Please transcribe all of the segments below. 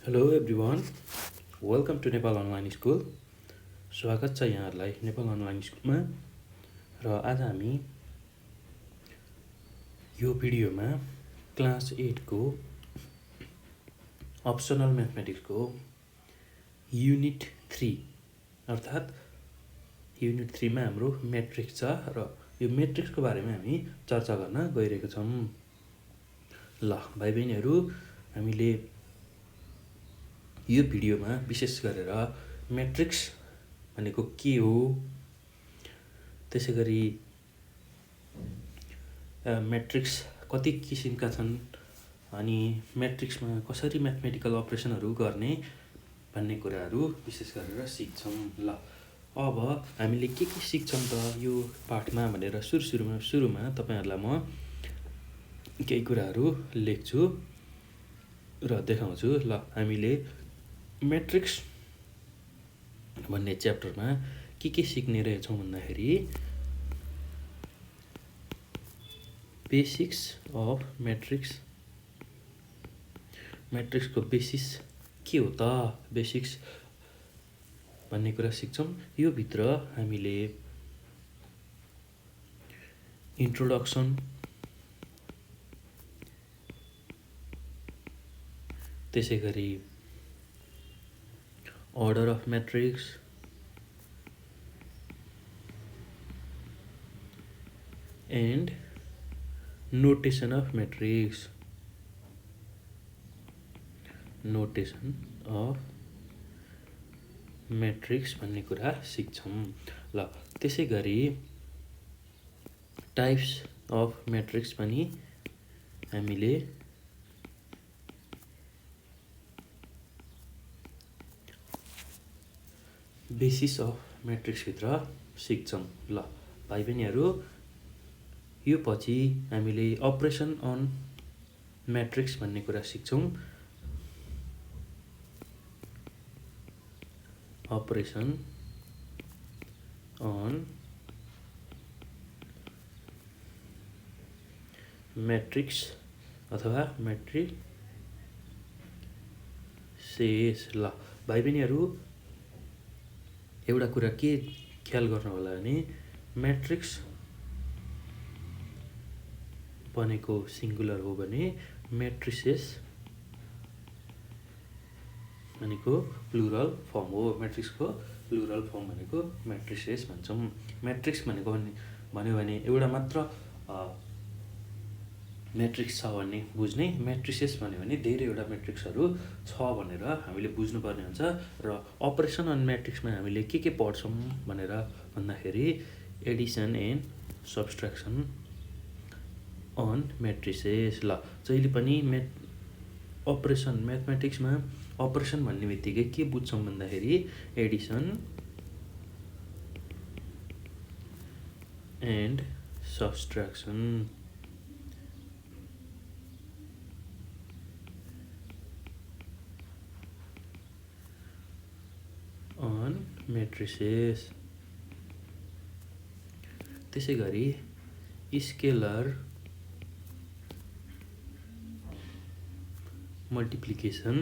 Hello everyone, welcome to Nepal online school. स्वागत छ यहाँहरूलाई नेपाल अनलाइन स्कुलमा। र आज हामी यो भिडियोमा क्लास 8को अप्सनल म्याथमेटिक्सको युनिट 3 अर्थात् युनिट 3 मा हाम्रो म्याट्रिक्स छ र यो म्याट्रिक्सको बारेमा हामी चर्चा गर्न गइरहेको छौँ। ल भाइ बहिनीहरू, हामीले यो भिडियोमा विशेष गरेर म्याट्रिक्स भनेको के हो, त्यसै गरी म्याट्रिक्स कति किसिमका छन् अनि म्याट्रिक्समा कसरी म्याथमेटिकल अपरेसनहरू गर्ने भन्ने कुराहरू विशेष गरेर सिक्छौँ। ल अब हामीले के सिक्छौँ त यो पाठमा भनेर सुरुमा तपाईँहरूलाई म केही कुराहरू लेख्छु र देखाउँछु। ल हामीले म्याट्रिक्स भन्ने च्याप्टरमा के सिक्ने रहेछौँ भन्दाखेरि बेसिक्स अफ म्याट्रिक्स, म्याट्रिक्सको बेसिस के हो त, बेसिक्स भन्ने कुरा सिक्छौँ। यो भित्र हामीले इन्ट्रोडक्सन, त्यसै गरी order of matrix, and notation of matrix, notation of matrix भन्ने कुरा सिक्छौँ। ल त्यसै गरी टाइप्स अफ म्याट्रिक्स पनि हामीले बेसिस अफ म्याट्रिक्सभित्र सिक्छौँ। ल भाइ बहिनीहरू, यो पछि हामीले अपरेसन अन म्याट्रिक्स भन्ने कुरा सिक्छौँ। अपरेसन अन म्याट्रिक्स अथवा म्याट्रिसेस। ल भाइ बहिनीहरू, एउटा कुरा के ख्याल गर्नु होला भने म्याट्रिक्स भनेको सिङ्गुलर हो भने म्याट्रिसेस भनेको प्लुरल फर्म हो। म्याट्रिक्सको प्लुरल फर्म भनेको म्याट्रिसेस भन्छौँ। म्याट्रिक्स भनेको भन्यो भने एउटा मात्र म्याट्रिक्स छ भन्ने बुझ्ने, म्याट्रिसेस भन्यो भने धेरैवटा म्याट्रिक्सहरू छ भनेर हामीले बुझ्नुपर्ने हुन्छ। र अपरेसन अन म्याट्रिक्समा हामीले के पढ्छौँ भनेर भन्दाखेरि एडिसन एन्ड सब्सट्र्याक्सन अन म्याट्रिसेस। ल जहिले पनि अपरेसन म्याथमेटिक्समा अपरेसन भन्ने बित्तिकै के बुझ्छौँ भन्दाखेरि addition and subtraction on matrices. त्यसै गरी scalar multiplication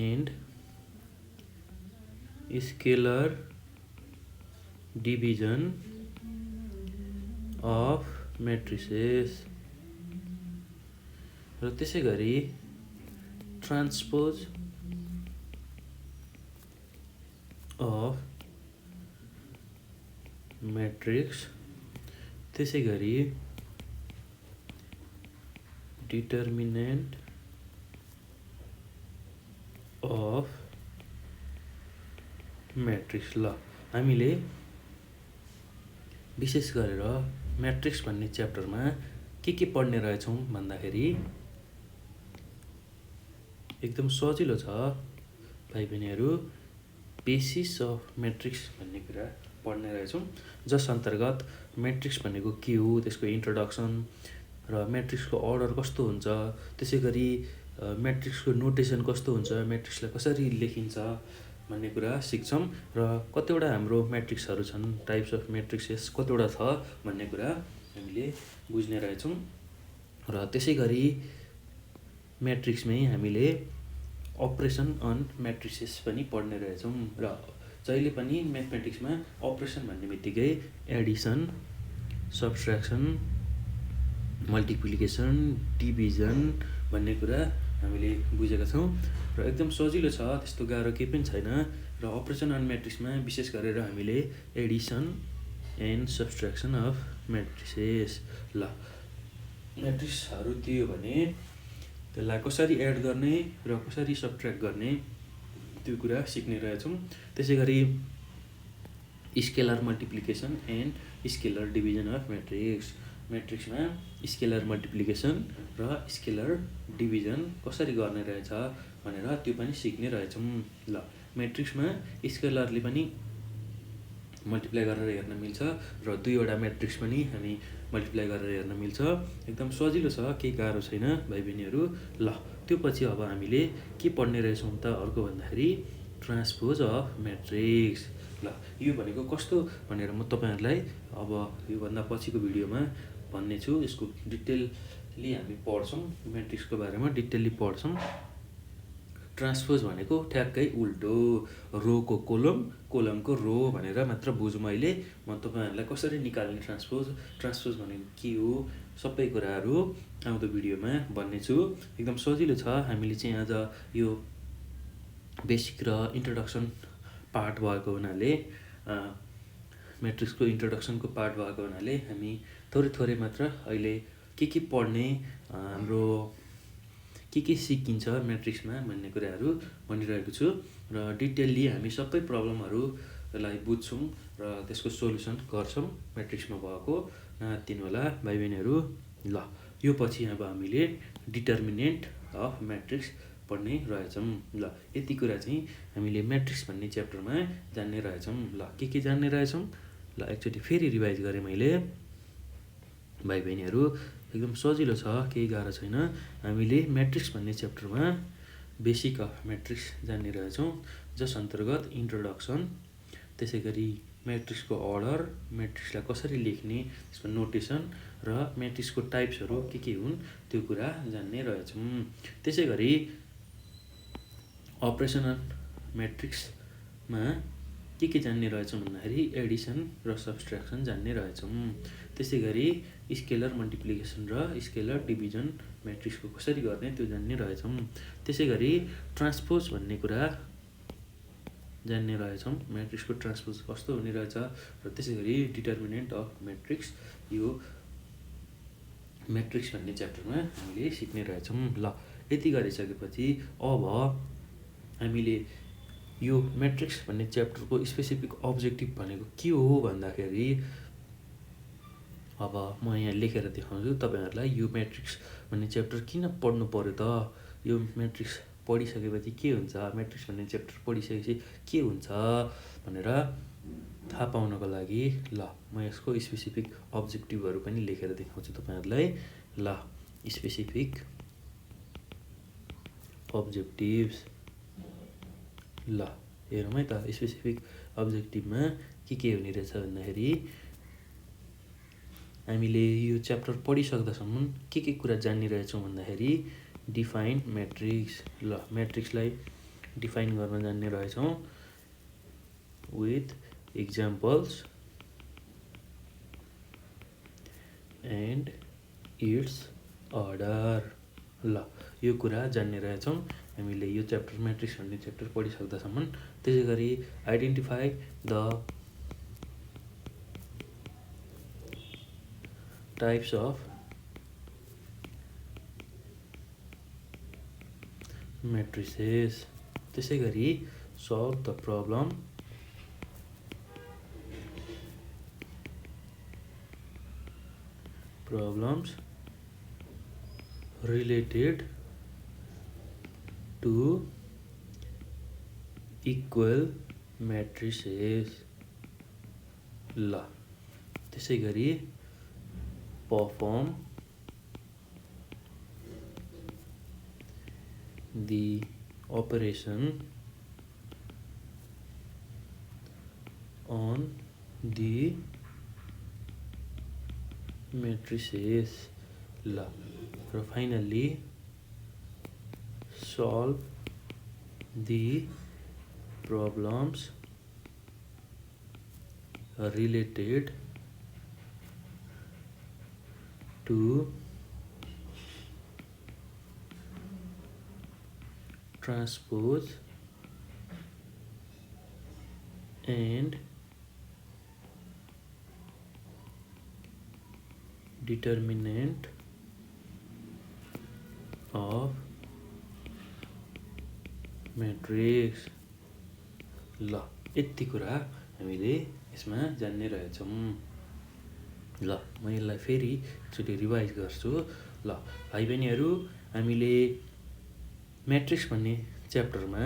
and scalar division of matrices. र त्यसै गरी ट्रान्सपोज अफ म्याट्रिक्स, त्यसै गरी डिटर्मिनेन्ट अफ म्याट्रिक्स। ल हामीले विशेष गरेर म्याट्रिक्स भन्ने च्याप्टरमा के पढ्ने रहेछौँ भन्दाखेरि एकदम सजिलो छ भाइ बहिनीहरू। बेसिस अफ म्याट्रिक्स भन्ने कुरा पढ्ने रहेछौँ, जस अन्तर्गत म्याट्रिक्स भनेको के हो, त्यसको इन्ट्रोडक्सन र म्याट्रिक्सको अर्डर कस्तो हुन्छ, त्यसै गरी म्याट्रिक्सको नोटेसन कस्तो हुन्छ, म्याट्रिक्सलाई कसरी लेखिन्छ भन्ने कुरा सिक्छौँ र कतिवटा हाम्रो म्याट्रिक्सहरू छन्, टाइप्स अफ म्याट्रिक्सेस कतिवटा छ भन्ने कुरा हामीले बुझ्ने रहेछौँ। र त्यसै गरी म्याट्रिक्समै हामीले अपरेसन अन म्याट्रिसेस पनि पढ्ने रहेछौँ। र जहिले पनि म्याथमेटिक्समा अपरेसन भन्ने बित्तिकै एडिसन, सब्ट्र्याक्सन, मल्टिप्लिकेसन, डिभिजन भन्ने कुरा हामीले बुझेका छौँ र एकदम सजिलो छ, त्यस्तो गाह्रो केही पनि छैन। र अपरेसन अन म्याट्रिक्समा विशेष गरेर हामीले एडिसन एन्ड सब्ट्र्याक्सन अफ म्याट्रिसेस, ल म्याट्रिक्सहरू दियो भने त्यसलाई कसरी एड गर्ने र कसरी सब्ट्र्याक्ट गर्ने त्यो कुरा सिक्ने रहेछौँ। त्यसै गरी scalar multiplication and scalar division of matrix, म्याट्रिक्समा स्केलर मल्टिप्लिकेसन र स्केलर डिभिजन कसरी गर्ने रहेछ भनेर त्यो पनि सिक्ने रहेछौँ। ल म्याट्रिक्समा स्केलरले पनि मल्टिप्लाई गरेर हेर्न मिल्छ र दुईवटा म्याट्रिक्स पनि हामी मल्टिप्लाई गरेर हेर्न मिल्छ। एकदम सजिलो छ, केही गाह्रो छैन भाइ बहिनीहरू। ल त्यो पछि अब हामीले के पढ्ने रहेछौँ त अर्को भन्दाखेरि ट्रान्सपोज अफ म्याट्रिक्स। ल यो भनेको कस्तो भनेर म तपाईँहरूलाई अब योभन्दा पछिको भिडियोमा भन्ने छु। यसको डिटेलली हामी पढ्छौँ, म्याट्रिक्सको बारेमा डिटेलली पढ्छौँ। ट्रान्सपोज भनेको ठ्याक्कै उल्टो, रोको कोलम, कोलमको रो भनेर मात्र बुझौँ। अहिले म तपाईँहरूलाई कसरी निकाल्ने ट्रान्सपोज भनेको के हो सबै कुराहरू आउँदो भिडियोमा भन्ने छु। एकदम सजिलो छ। हामीले चाहिँ आज यो बेसिक र इन्ट्रोडक्सन पार्ट भएको हुनाले, म्याट्रिक्सको इन्ट्रोडक्सनको पार्ट भएको हुनाले हामी थोरै मात्र अहिले के पढ्ने, हाम्रो के सिकिन्छ म्याट्रिक्समा भन्ने कुराहरू भनिरहेको छु। र डिटेलली हामी सबै प्रब्लमहरूलाई बुझ्छौँ र त्यसको सोल्युसन गर्छौँ म्याट्रिक्समा भएको, नहात्तिनु होला भाइ बहिनीहरू। ल यो पछि अब हामीले डिटर्मिनेन्ट अफ म्याट्रिक्स पढ्ने रहेछौँ। ल यति कुरा चाहिँ हामीले म्याट्रिक्स भन्ने च्याप्टरमा जान्ने रहेछौँ। ल के जान्ने रहेछौँ, ल एकचोटि फेरि रिभाइज गरेँ मैले भाइ बहिनीहरू। एकदम सजिलो छ, केही गाह्रो छैन। हामीले म्याट्रिक्स भन्ने च्याप्टरमा बेसिक अफ म्याट्रिक्स जान्ने रहेछौँ, जस अन्तर्गत इन्ट्रोडक्सन, त्यसै गरी म्याट्रिक्सको अर्डर, म्याट्रिक्सलाई कसरी लेख्ने, त्यसको नोटेसन र म्याट्रिक्सको टाइप्सहरू के हुन् त्यो कुरा जान्ने रहेछौँ। त्यसै गरी अपरेसन अन म्याट्रिक्समा के जान्ने रहेछौँ भन्दाखेरि एडिसन र सब्ट्र्याक्सन जान्ने रहेछौँ। त्यसै गरी स्केलर मल्टिप्लिकेसन र स्केलर डिभिजन म्याट्रिक्सको कसरी गर्ने त्यो जान्ने रहेछौँ। त्यसै गरी ट्रान्सपोज भन्ने कुरा जान्ने रहेछौँ, म्याट्रिक्सको ट्रान्सपोज कस्तो हुने रहेछ। र त्यसै गरी डिटर्मिनेन्ट अफ म्याट्रिक्स, यो म्याट्रिक्स भन्ने च्याप्टरमा हामीले सिक्ने रहेछौँ। ल यति गरिसकेपछि अब हामीले यो म्याट्रिक्स भन्ने च्याप्टरको स्पेसिफिक अब्जेक्टिभ भनेको के हो भन्दाखेरि, अब म यहाँ लेखेर देखाउँछु तपाईँहरूलाई। यो म्याट्रिक्स भन्ने च्याप्टर किन पढ्नु पर्यो त, यो म्याट्रिक्स पढिसकेपछि के हुन्छ, म्याट्रिक्स भन्ने च्याप्टर पढिसकेपछि के हुन्छ भनेर थाहा पाउनको लागि ल म यसको स्पेसिफिक अब्जेक्टिभहरू पनि लेखेर देखाउँछु तपाईँहरूलाई। ल स्पेसिफिक अब्जेक्टिभ्स, ल हेरौँ है त। स्पेसिफिक अब्जेक्टिभमा के हुने रहेछ भन्दाखेरि, हामीले यो च्याप्टर पढिसक्दासम्म के कुरा जान्ने रहेछौँ भन्दाखेरि डिफाइन म्याट्रिक्स। ल म्याट्रिक्सलाई डिफाइन गर्न जान्ने रहेछौँ with examples and it's order. ल यो कुरा जान्ने रहेछौँ हामीले यो च्याप्टर, म्याट्रिक्स भन्ने च्याप्टर पढिसक्दासम्म। त्यसै गरी आइडेन्टिफाई द टाइप्स अफ म्याट्रिसेस, त्यसै गरी solve the problems related to equal matrices। ल त्यसै गरी perform the operation on the matrices ल र finally solve the problems related to transpose and determinant of matrix ल यति कुरा हामीले यसमा जान्ने रहेछौँ। ल म यसलाई फेरि एकचोटि रिभाइज गर्छु। ल भाइ बहिनीहरू, हामीले म्याट्रिक्स भन्ने च्याप्टरमा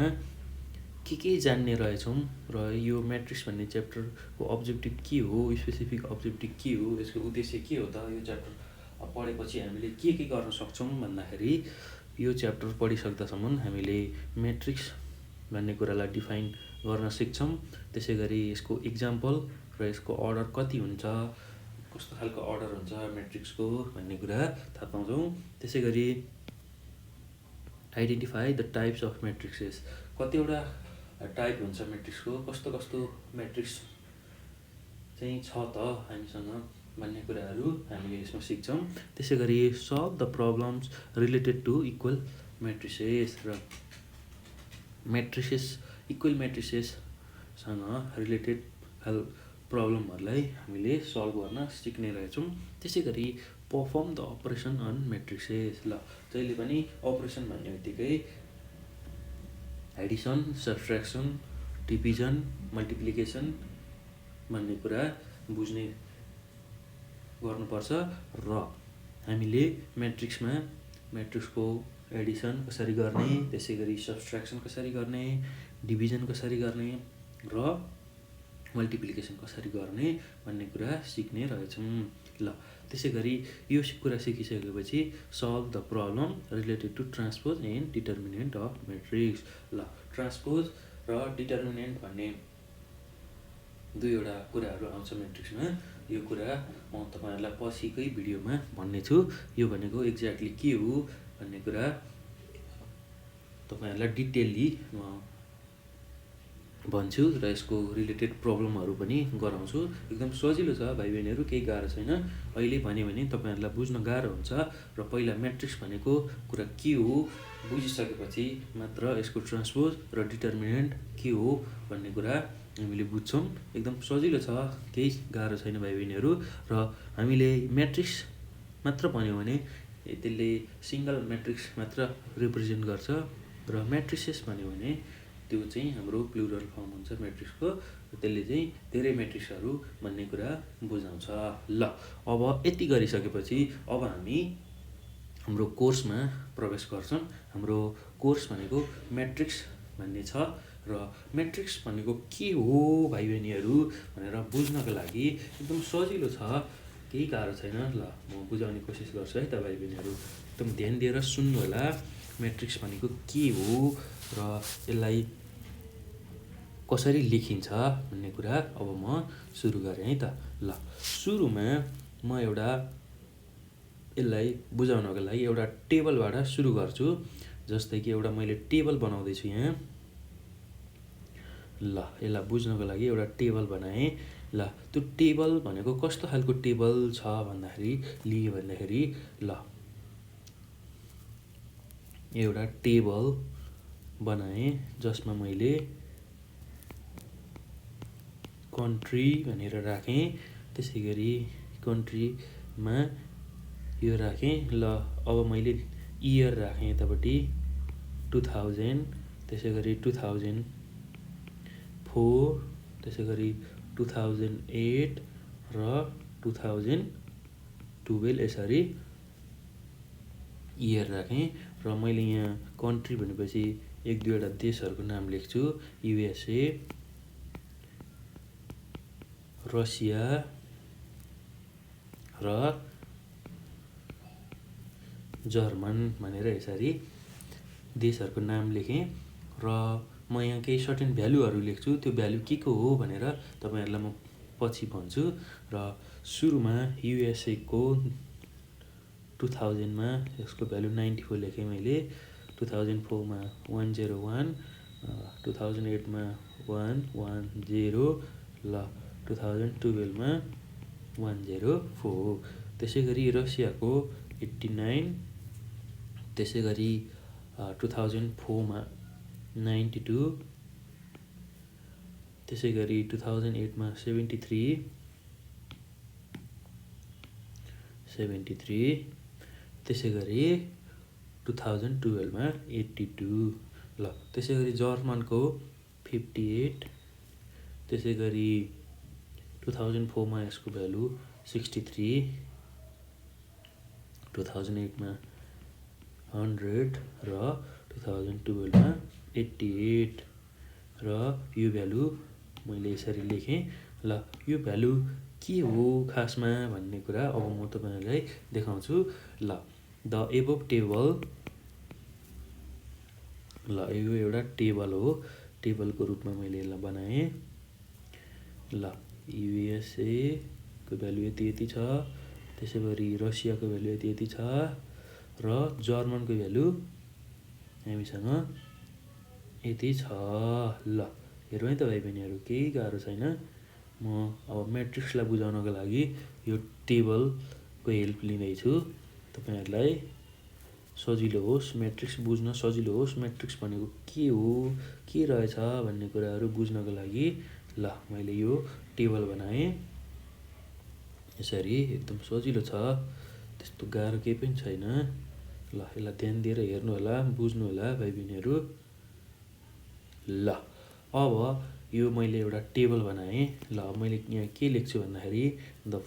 के जान्ने रहेछौँ र यो म्याट्रिक्स भन्ने च्याप्टरको अब्जेक्टिभ के हो, स्पेसिफिक अब्जेक्टिभ के हो, यसको उद्देश्य के हो त, यो च्याप्टर पढेपछि हामीले के गर्न सक्छौँ भन्दाखेरि यो च्याप्टर पढिसक्दासम्म हामीले म्याट्रिक्स भन्ने कुरालाई डिफाइन गर्न सिक्छौँ। त्यसै गरी यसको इक्जाम्पल र यसको अर्डर कति हुन्छ, कस्तो खालको अर्डर हुन्छ म्याट्रिक्सको भन्ने कुरा थाहा पाउँछौँ। त्यसै गरी आइडेन्टिफाई द टाइप्स अफ म्याट्रिक्सेस, कतिवटा टाइप हुन्छ म्याट्रिक्सको, कस्तो कस्तो म्याट्रिक्स चाहिँ छ त हामीसँग भन्ने कुराहरू हामीले यसमा सिक्छौँ। त्यसै गरी solve the problems related to equal matrices र म्याट्रिसेस इक्वल म्याट्रिसेससँग रिलेटेड प्रब्लमहरूलाई हामीले सल्भ गर्न सिक्ने रहेछौँ। त्यसै गरी पर्फर्म द अपरेसन अन म्याट्रिसेस। ल जहिले पनि अपरेसन भन्ने बित्तिकै एडिसन, सब्ट्र्याक्सन, डिभिजन, मल्टिप्लिकेसन भन्ने कुरा बुझ्ने गर्नुपर्छ र हामीले म्याट्रिक्समा म्याट्रिक्सको एडिसन कसरी गर्ने, त्यसै गरी सब्ट्र्याक्सन कसरी गर्ने, डिभिजन कसरी गर्ने र मल्टिप्लिकेसन कसरी गर्ने भन्ने कुरा सिक्ने रहेछौँ। ल त्यसै गरी यो कुरा सिकिसकेपछि solve the problem related to transpose and determinant of matrix. ल ट्रान्सपोज र डिटर्मिनेन्ट भन्ने दुईवटा कुराहरू आउँछ म्याट्रिक्समा। यो कुरा म तपाईँहरूलाई पछिकै भिडियोमा भन्नेछु। यो भनेको एक्ज्याक्टली के हो भन्ने कुरा तपाईँहरूलाई डिटेल्ली म भन्छु र यसको रिलेटेड प्रब्लमहरू पनि गराउँछु। एकदम सजिलो छ भाइ बहिनीहरू, केही गाह्रो छैन। अहिले भन्यो भने तपाईँहरूलाई बुझ्न गाह्रो हुन्छ र पहिला म्याट्रिक्स भनेको कुरा के हो बुझिसकेपछि मात्र यसको ट्रान्सपोज र डिटर्मिनेन्ट के हो भन्ने कुरा हामीले बुझ्छौँ। एकदम सजिलो छ, केही गाह्रो छैन भाइ बहिनीहरू। र हामीले म्याट्रिक्स मात्र भन्यो भने त्यसले सिङ्गल म्याट्रिक्स मात्र रिप्रेजेन्ट गर्छ र म्याट्रिसेस भन्यो भने त्यो चाहिँ हाम्रो प्लुरल फर्म हुन्छ म्याट्रिक्सको, त्यसले चाहिँ धेरै म्याट्रिक्सहरू भन्ने कुरा बुझाउँछ। ल अब यति गरिसकेपछि अब हामी हाम्रो कोर्समा प्रवेश गर्छौँ। हाम्रो कोर्स भनेको म्याट्रिक्स भन्ने छ र म्याट्रिक्स भनेको के हो भाइ बहिनीहरू भनेर बुझ्नको लागि एकदम सजिलो छ, केही गाह्रो छैन। ल म बुझाउने कोसिस गर्छु है त भाइ बहिनीहरू, एकदम ध्यान दिएर सुन्नु होला। म्याट्रिक्स भनेको के हो र यसलाई कसरी लेखिन्छ भन्ने कुरा अब म सुरु गरेँ है त। ल सुरुमा म यसलाई बुझाउनको लागि एउटा टेबलबाट सुरु गर्छु। जस्तै कि एउटा मैले टेबल बनाउँदैछु यहाँ। ल यसलाई बुझ्नको लागि एउटा टेबल बनाएँ। ल त्यो टेबल भनेको कस्तो खालको टेबल छ भन्दाखेरि ल एउटा टेबल बनाएँ जसमा मैले कन्ट्री भनेर राखेँ। त्यसै गरी कन्ट्रीमा यो राखेँ। ल अब मैले इयर राखेँ यतापट्टि 2000, त्यसै गरी 2004, त्यसै गरी 2008 र 2012 यसरी इयर राखेँ। र मैले यहाँ कन्ट्री भनेपछि एक दुईवटा देशहरूको नाम लेख्छु। युएसए, रसिया र जर्मन भनेर यसरी देशहरूको नाम लेखेँ। र म यहाँ केही सर्टेन भ्यालुहरू लेख्छु, त्यो भ्यालु के को हो भनेर तपाईँहरूलाई म पछि भन्छु। र सुरुमा युएसए को 2000 मा यसको भ्यालु 94 लेखेँ मैले, 2004 मा 101, 2008 मा 110, ल 2012 मा 104। त्यसै गरी रसियाको 89, त्यसै गरी 2004 मा 92, त्यसै गरी 2008 मा 73, त्यसै गरी 2012 मा 82। ल त्यसै गरी जर्मनको 58, त्यसै गरी 2004 मा यसको भ्यालु 63, 2008 मा 100 र 2012 मा 88। र यो भ्यालु मैले यसरी लेखेँ। ल यो भ्यालु के हो खासमा भन्ने कुरा अब म तपाईँहरूलाई देखाउँछु। ल द एबोभ टेबल, ल यो एउटा टेबल हो, टेबलको रूपमा मैले यसलाई बनाएँ। ल युएसए को भ्यालु यति छ, त्यसै गरी रसियाको भ्यालु यति छ, र जर्मनको भ्यालु हामीसँग यति छ। ल हेरौँ है त भाइ बहिनीहरू, केही गाह्रो छैन। म अब म्याट्रिक्सलाई बुझाउनको लागि यो टेबलको हेल्प लिँदैछु। तपाईँहरूलाई सजिलो होस्, म्याट्रिक्स बुझ्न सजिलो होस्, म्याट्रिक्स भनेको के हो, के रहेछ भन्ने कुराहरू बुझ्नको लागि ल मैले यो टेबल बनाएँ। यसरी एकदम सजिलो छ, त्यस्तो गाह्रो केही पनि छैन। ल यसलाई ध्यान दिएर हेर्नु होला, बुझ्नु होला भाइ बहिनीहरू। ल अब यो मैले एउटा टेबल बनाएँ। ल मैले यहाँ के लेख्छु भन्दाखेरि द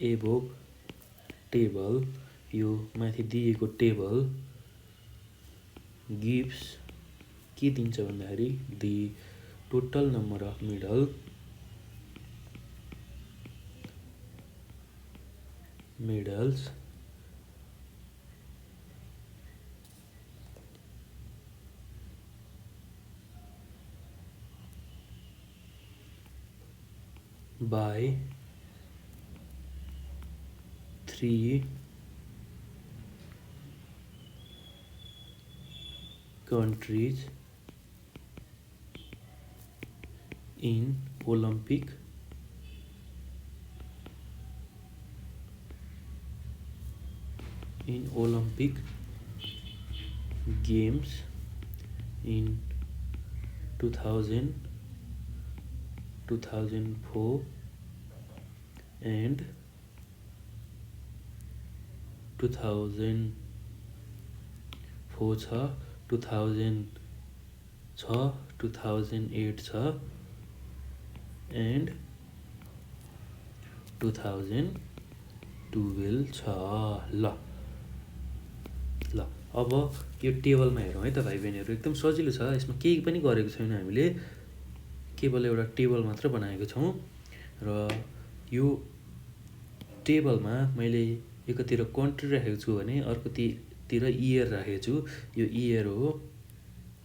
एबोभ टेबल, यो माथि दिएको टेबल गिभ्स के दिन्छ भन्दाखेरि the total number of medals by 3 countries in Olympic Games in 2000, 2004 and 2004 छ, 2000 छ, 2008 छ and 2012 छ। ल अब यो टेबलमा हेरौँ है त भाइ बहिनीहरू, एकदम सजिलो छ, यसमा केही पनि गरेको छैन हामीले, केवल एउटा टेबल मात्र बनाएको छौँ। र यो टेबलमा मैले एकातिर कन्ट्री राखेको छु भने अर्कोतिर इयर राखेको छु। यो इयर हो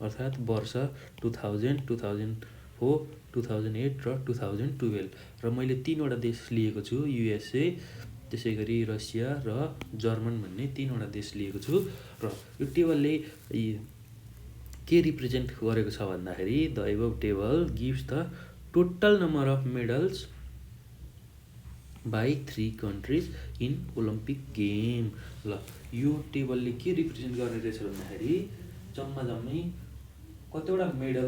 अर्थात् वर्ष 2000, 2004, 2008 र 2012। र मैले 3वटा देश लिएको छु, युएसए, त्यसै गरी रसिया र जर्मन भन्ने 3वटा देश लिएको छु। र यो टेबलले के रिप्रेजेन्ट गरेको छ भन्दाखेरि the above table gives the total number of medals by 3 countries in Olympic game. ल यो टेबलले के रिप्रेजेन्ट गर्ने रहेछ भन्दाखेरि जम्मै कतिवटा मेडल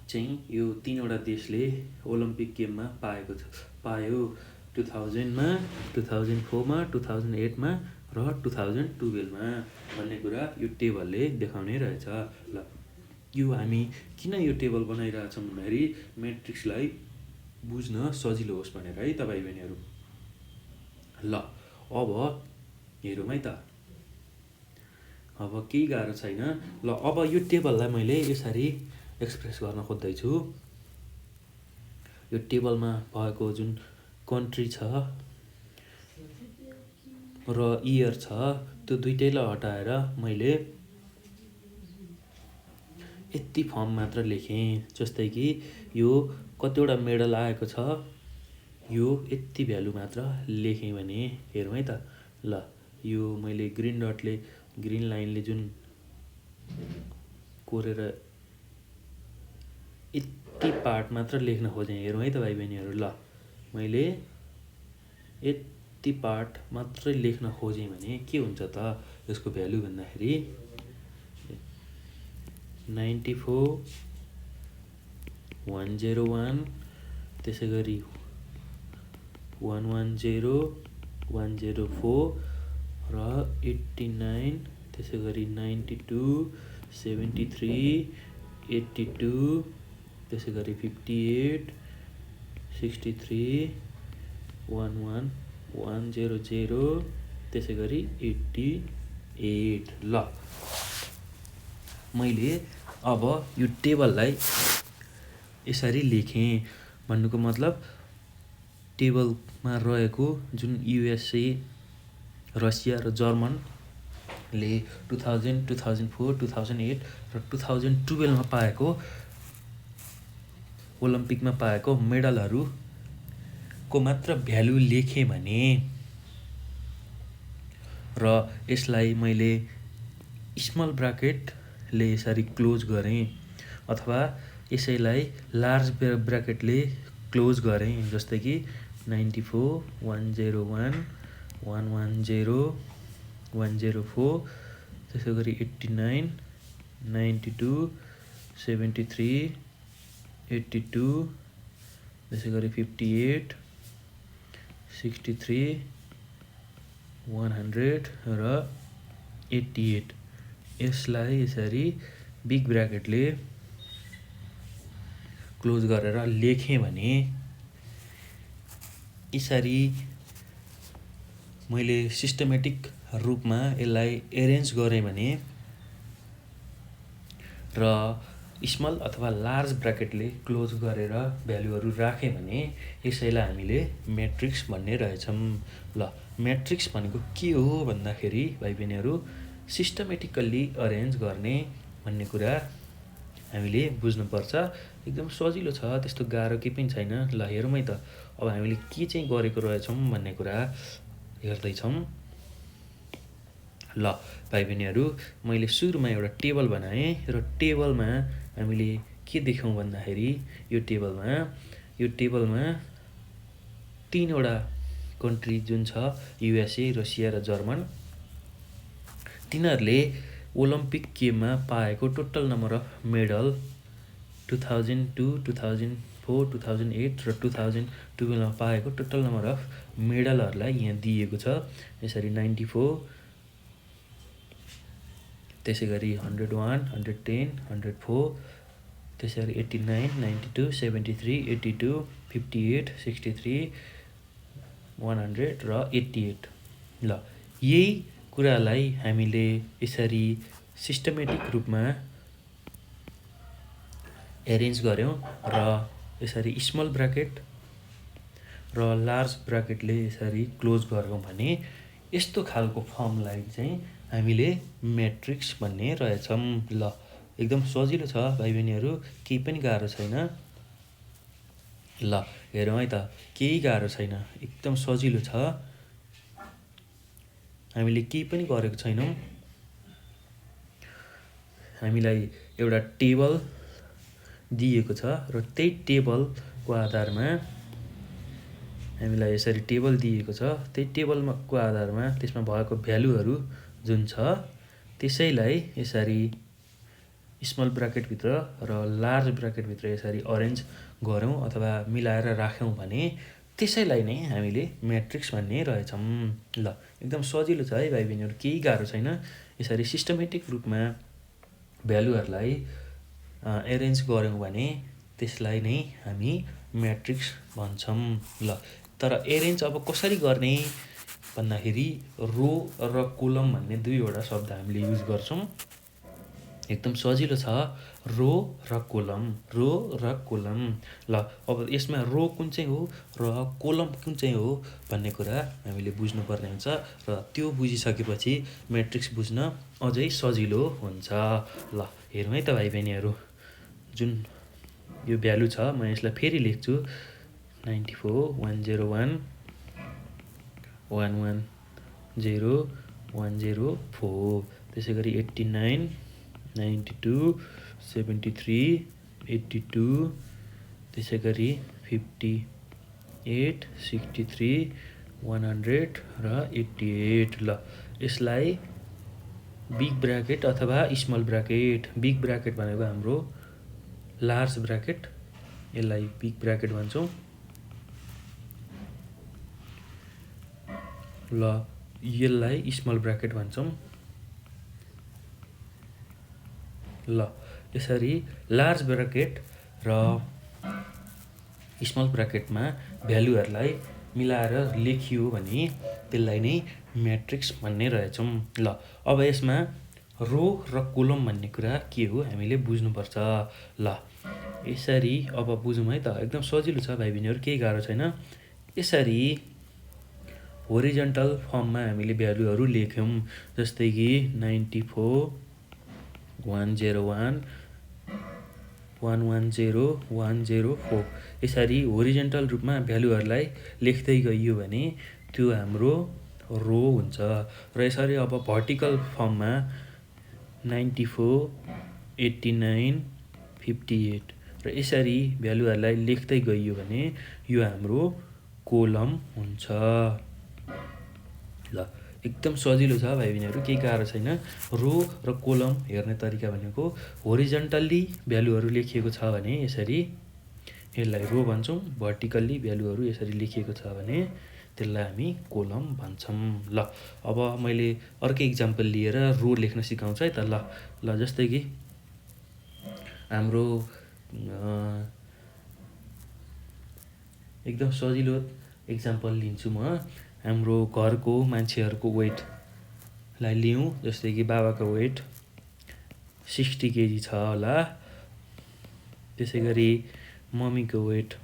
चाहिँ यो 3वटा देशले ओलम्पिक गेममा पायो 2000 मा, 2004 मा, 2008 मा र 2012 मा भन्ने कुरा यो टेबलले देखाउने रहेछ। ल यो हामी किन यो टेबल बनाइरहेछौँ भन्दाखेरि म्याट्रिक्सलाई बुझ्न सजिलो होस् भनेर है त भाइ बहिनीहरू। ल अब हेरौँ है त, अब केही गाह्रो छैन। ल अब यो टेबललाई मैले यसरी एक्सप्रेस गर्न खोज्दैछु। यो टेबलमा भएको जुन कन्ट्री छ र इयर छ त्यो दुइटैलाई हटाएर मैले यति फर्म मात्र लेखेँ। जस्तै कि यो कतिवटा मेडल आएको छ यो यति भ्यालु मात्र लेखेँ भने हेरौँ है त। ल यो मैले ग्रिन लाइनले जुन कोरेर यति पार्ट मात्र लेख्न खोजेँ। हेरौँ है त भाइ बहिनीहरू। ल मैले यति पार्ट मात्रै लेख्न खोजेँ भने के हुन्छ त यसको भ्यालु भन्दाखेरि 94,101 त्यसै गरी 110,104 र 89 त्यसै गरी 92 73 82 त्यसै गरी 58 63 11 100 त्यसै गरी 88। ल मैले अब यो टेबललाई यसरी लेखेँ। भन्नुको मतलब टेबलमा रहेको जुन युएसए, रसिया र जर्मनले 2000, 2004, 2008 र 2012मा पाएको ओलम्पिकमा पाएको मेडलहरूको मात्र भ्यालु लेखेँ भने र यसलाई मैले स्मल ब्राकेटले यसरी क्लोज गरेँ अथवा यसैलाई लार्ज ब्राकेटले क्लोज गरेँ। जस्तै कि 94, 101, 110, 104 त्यसै गरी 89, 92, 73, 82 त्यसै गरी 58, 63, 100 र 88। यसलाई यसरी बिग ब्राकेटले क्लोज गरेर लेखेँ भने यसरी मैले सिस्टमेटिक रूपमा यसलाई एरेन्ज गरेँ भने र स्मल अथवा लार्ज ब्राकेटले क्लोज गरेर भ्यालुहरू राखेँ भने यसैलाई हामीले म्याट्रिक्स भन्ने रहेछौँ। ल म्याट्रिक्स भनेको के हो भन्दाखेरि भाइ बहिनीहरू सिस्टमेटिकल्ली अरेन्ज गर्ने भन्ने कुरा हामीले बुझ्नुपर्छ। एकदम सजिलो छ, त्यस्तो गाह्रो केही पनि छैन। ल हेरौँ है त अब हामीले के चाहिँ गरेको रहेछौँ भन्ने कुरा हेर्दैछौँ। ल भाइ बहिनीहरू मैले सुरुमा एउटा टेबल बनाएँ र टेबलमा हामीले के देख्यौँ भन्दाखेरि यो टेबलमा 3वटा कन्ट्री जुन छ युएसए, रसिया र जर्मन, तिनीहरूले ओलम्पिक गेममा पाएको टोटल नम्बर अफ मेडल 2002, 2004, 2008 र 2012मा पाएको टोटल नम्बर अफ मेडलहरूलाई यहाँ दिएको छ। यसरी 94 त्यसै गरी 101, 110, 104 त्यसै गरी 89, 92, 73, 82, 58, 63, 100 र 88। ल यही कुरालाई हामीले यसरी सिस्टमेटिक रूपमा एरेन्ज गऱ्यौँ र यसरी स्मल ब्राकेट र लार्ज ब्राकेटले यसरी क्लोज गऱ्यौँ भने यस्तो खालको फर्मलाई चाहिँ हामीले म्याट्रिक्स भन्ने रहेछौँ। ल एकदम सजिलो छ भाइ बहिनीहरू, केही पनि गाह्रो छैन। ल हेरौँ है त, केही गाह्रो छैन, एकदम सजिलो छ। हामीले केही पनि गरेको छैनौँ। हामीलाई एउटा टेबल दिएको छ र त्यही टेबलको आधारमा हामीलाई यसरी टेबल दिएको छ। त्यही टेबलको आधारमा त्यसमा भएको भ्यालुहरू जुन छ त्यसैलाई यसरी स्मल ब्राकेटभित्र र लार्ज ब्राकेटभित्र यसरी अरेन्ज गऱ्यौँ अथवा मिलाएर राख्यौँ भने त्यसैलाई नै हामीले म्याट्रिक्स भन्ने रहेछौँ। ल एकदम सजिलो छ है भाइ बहिनीहरू, केही गाह्रो छैन। यसरी सिस्टमेटिक रूपमा भ्यालुहरूलाई एरेन्ज गऱ्यौँ भने त्यसलाई नै हामी म्याट्रिक्स भन्छौँ। ल तर एरेन्ज अब कसरी गर्ने भन्दाखेरि रो र कोलम भन्ने दुईवटा शब्द हामीले युज गर्छौँ। एकदम सजिलो छ। रो र कोलम, रो र कोलम। ल अब यसमा रो कुन चाहिँ हो र कोलम कुन चाहिँ हो भन्ने कुरा हामीले बुझ्नुपर्ने हुन्छ र त्यो बुझिसकेपछि म्याट्रिक्स बुझ्न अझै सजिलो हुन्छ। ल हेरौँ है त भाइ बहिनीहरू, जुन यो भ्यालु छ म यसलाई फेरि लेख्छु 94,101,110,104, त्यसै गरी 89, 92, 73, 82, त्यसै गरी 58, 63, 100 र 88। ल यसलाई बिग ब्राकेट अथवा स्मल ब्राकेट, बिग ब्राकेट भनेको हाम्रो लार्ज ब्राकेट, यसलाई बिग ब्राकेट भन्छौँ। ल यसलाई स्मल ब्राकेट भन्छौँ। ल यसरी लार्ज ब्राकेट र स्मल ब्राकेटमा भ्यालुहरूलाई मिलाएर लेखियो भने त्यसलाई नै म्याट्रिक्स भन्ने रहेछौँ। ल अब यसमा रो र कोलम भन्ने कुरा के हो हामीले बुझ्नुपर्छ। ल यसरी अब बुझौँ है त, एकदम सजिलो छ भाइ बहिनीहरू, केही गाह्रो छैन। यसरी होरिजेन्टल फर्ममा हामीले भ्यालुहरू लेख्यौँ, जस्तै कि 94,101,110,104। यसरी होरिजेन्टल रूपमा भ्यालुहरूलाई लेख्दै गइयो भने त्यो हाम्रो रो हुन्छ। र यसरी अब भर्टिकल फर्ममा 94, 89, 58 र यसरी भ्यालुहरूलाई लेख्दै गइयो भने यो हाम्रो कोलम हुन्छ। ल एकदम सजिलो छ भाइ बहिनीहरू, केही गाह्रो छैन। रो र कोलम हेर्ने तरिका भनेको होरिजेन्टल्ली भ्यालुहरू लेखिएको छ भने यसरी यसलाई रो भन्छौँ, भर्टिकल्ली भ्यालुहरू यसरी लेखिएको छ भने त्यसलाई हामी कोलम भन्छौँ। ल अब मैले अर्कै इक्जाम्पल लिएर रो लेख्न सिकाउँछु है त। ल जस्तै कि हाम्रो एकदम सजिलो इक्जाम्पल लिन्छु म। हाम्रो घरको मान्छेहरूको वेटलाई लिउँ, जस्तै कि बाबाको वेट 60 केजी छ होला, त्यसै गरी मम्मीको वेट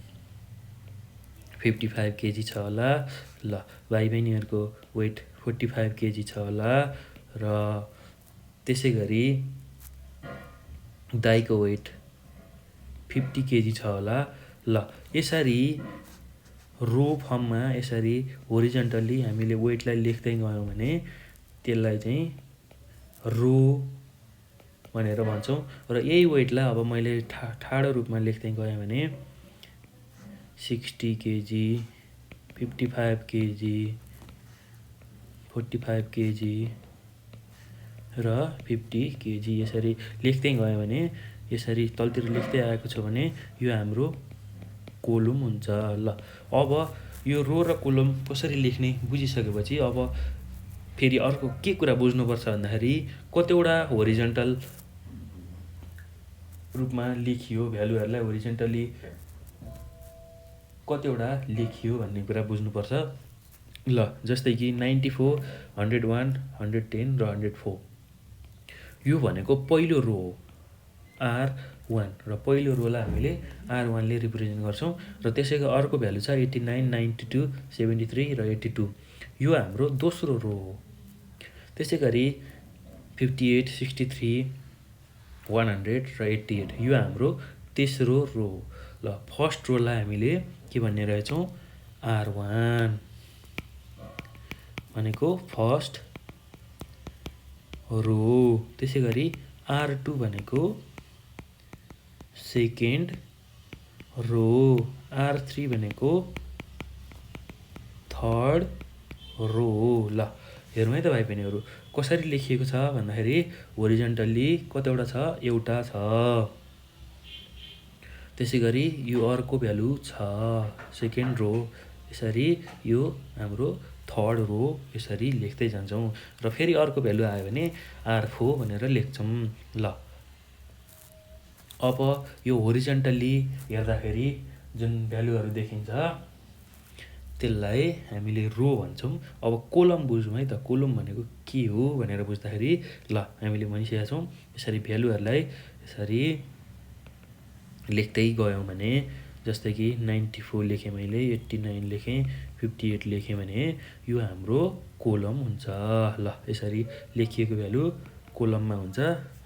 55 केजी छ होला। ल भाइ बहिनीहरूको वेट 45 केजी छ होला र त्यसै गरी दाइको वेट 50 केजी छ होला। ल यसरी रो फर्ममा यसरी होरिजेन्टल्ली हामीले वेटलाई लेख्दै गयौँ भने त्यसलाई चाहिँ रो भनेर भन्छौँ। र यही वेटलाई अब मैले ठाडो रूपमा लेख्दै गएँ भने 60 केजी, 55 केजी, 45 केजी र 50 केजी यसरी लेख्दै गयो भने, यसरी तलतिर लेख्दै आएको छ भने यो हाम्रो कोलम हुन्छ। ल अब यो रो र कोलम कसरी लेख्ने बुझिसकेपछि अब फेरि अर्को के कुरा बुझ्नुपर्छ भन्दाखेरि कतिवटा होरिजेन्टल रूपमा लेखियो भ्यालुहरूलाई, होरिजेन्टल्ली कतिवटा लेखियो भन्ने कुरा बुझ्नुपर्छ। ल जस्तै कि 94, 101, 110 र 104 यो भनेको पहिलो रो हो R1 र पहिलो रोलाई हामीले R1 ले रिप्रेजेन्ट गर्छौँ। र त्यसैको अर्को भ्यालु छ 89, 92, 73 र 82, यो हाम्रो दोस्रो रो हो। त्यसै गरी 58, 63, 100 र 88 यो हाम्रो तेस्रो रो हो। ल फर्स्ट रोलाई हामीले के भन्ने रहेछौँ, R1 भनेको फर्स्ट रो, त्यसै गरी R2 भनेको सेकेन्ड रो, R3 भनेको थर्ड रो। ल हेरौँ है त भाइ बहिनीहरू, कसरी लेखिएको छ भन्दाखेरि होरिजेन्टल्ली कतिवटा छ, एउटा छ। त्यसै गरी यो अर्को भ्यालु छ सेकेन्ड रो, यसरी यो हाम्रो थर्ड रो यसरी लेख्दै जान्छौँ। र फेरि अर्को भ्यालु आयो भने R4 भनेर लेख्छौँ। ल अब यो होरिजेन्टल्ली हेर्दाखेरि जुन भ्यालुहरू देखिन्छ त्यसलाई हामीले रो भन्छौँ। अब कोलम बुझौँ है त, कोलम भनेको के हो भनेर बुझ्दाखेरि ल हामीले भनिसकेका छौँ यसरी भ्यालुहरूलाई यसरी लेख्दै गयौँ भने जस्तै कि 94 लेखेँ मैले, 89 लेखेँ, 58 लेखेँ भने यो हाम्रो कोलम हुन्छ। ल यसरी लेखिएको भ्यालु कोलममा हुन्छ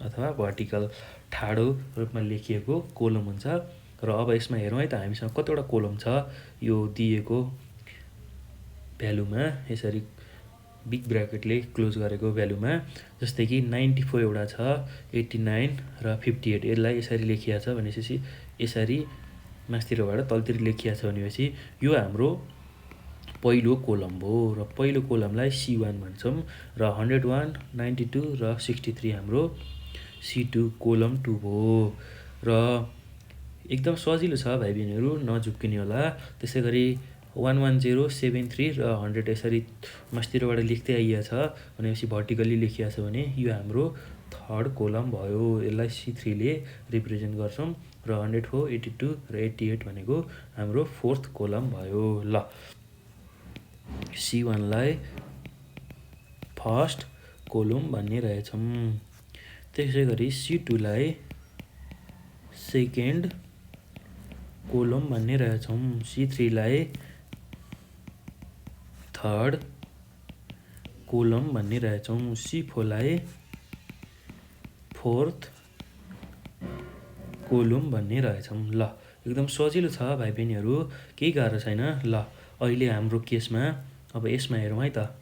अथवा भर्टिकल ठाडो रूपमा लेखिएको कोलम हुन्छ। र अब यसमा हेरौँ है त हामीसँग कतिवटा कोलम छ यो दिएको भ्यालुमा, यसरी बिग ब्राकेटले क्लोज गरेको भ्यालुमा। जस्तै कि 94 एउटा छ, 89 र 58 यसलाई यसरी लेखिया छ भनेपछि यसरी मास्तिरबाट तलतिर लेखिया छ भनेपछि यो हाम्रो पहिलो कोलम भयो। र पहिलो कोलमलाई C1 भन्छौँ र 101, 92 र 63 हाम्रो C2 कोलम 2 भयो। र एकदम सजिलो छ भाइ बहिनीहरू, नझुक्किने होला। त्यसै गरी 11073 र 100 यसरी मास्तिरबाट लेख्दै आइया छ भनेपछि भर्टिकल्ली लेखिया छ भने यो हाम्रो थर्ड कोलम भयो। यसलाई C3 ले रिप्रेजेन्ट गर्छौँ र 104, 82 र 88 भनेको हाम्रो फोर्थ कोलम भयो। ल C1 लाई फर्स्ट कोलम भन्ने रहेछौँ। त्यसै गरी C2 लाई सेकेन्ड कोलम भन्ने रहेछौँ। C3 लाई थर्ड कोलम भन्ने रहेछौँ। C4 लाई फोर्थ कोलम भन्ने रहेछौँ। ल एकदम सजिलो छ भाइ बहिनीहरू, केही गाह्रो छैन। ल अहिले हाम्रो केसमा अब यसमा हेरौँ है त।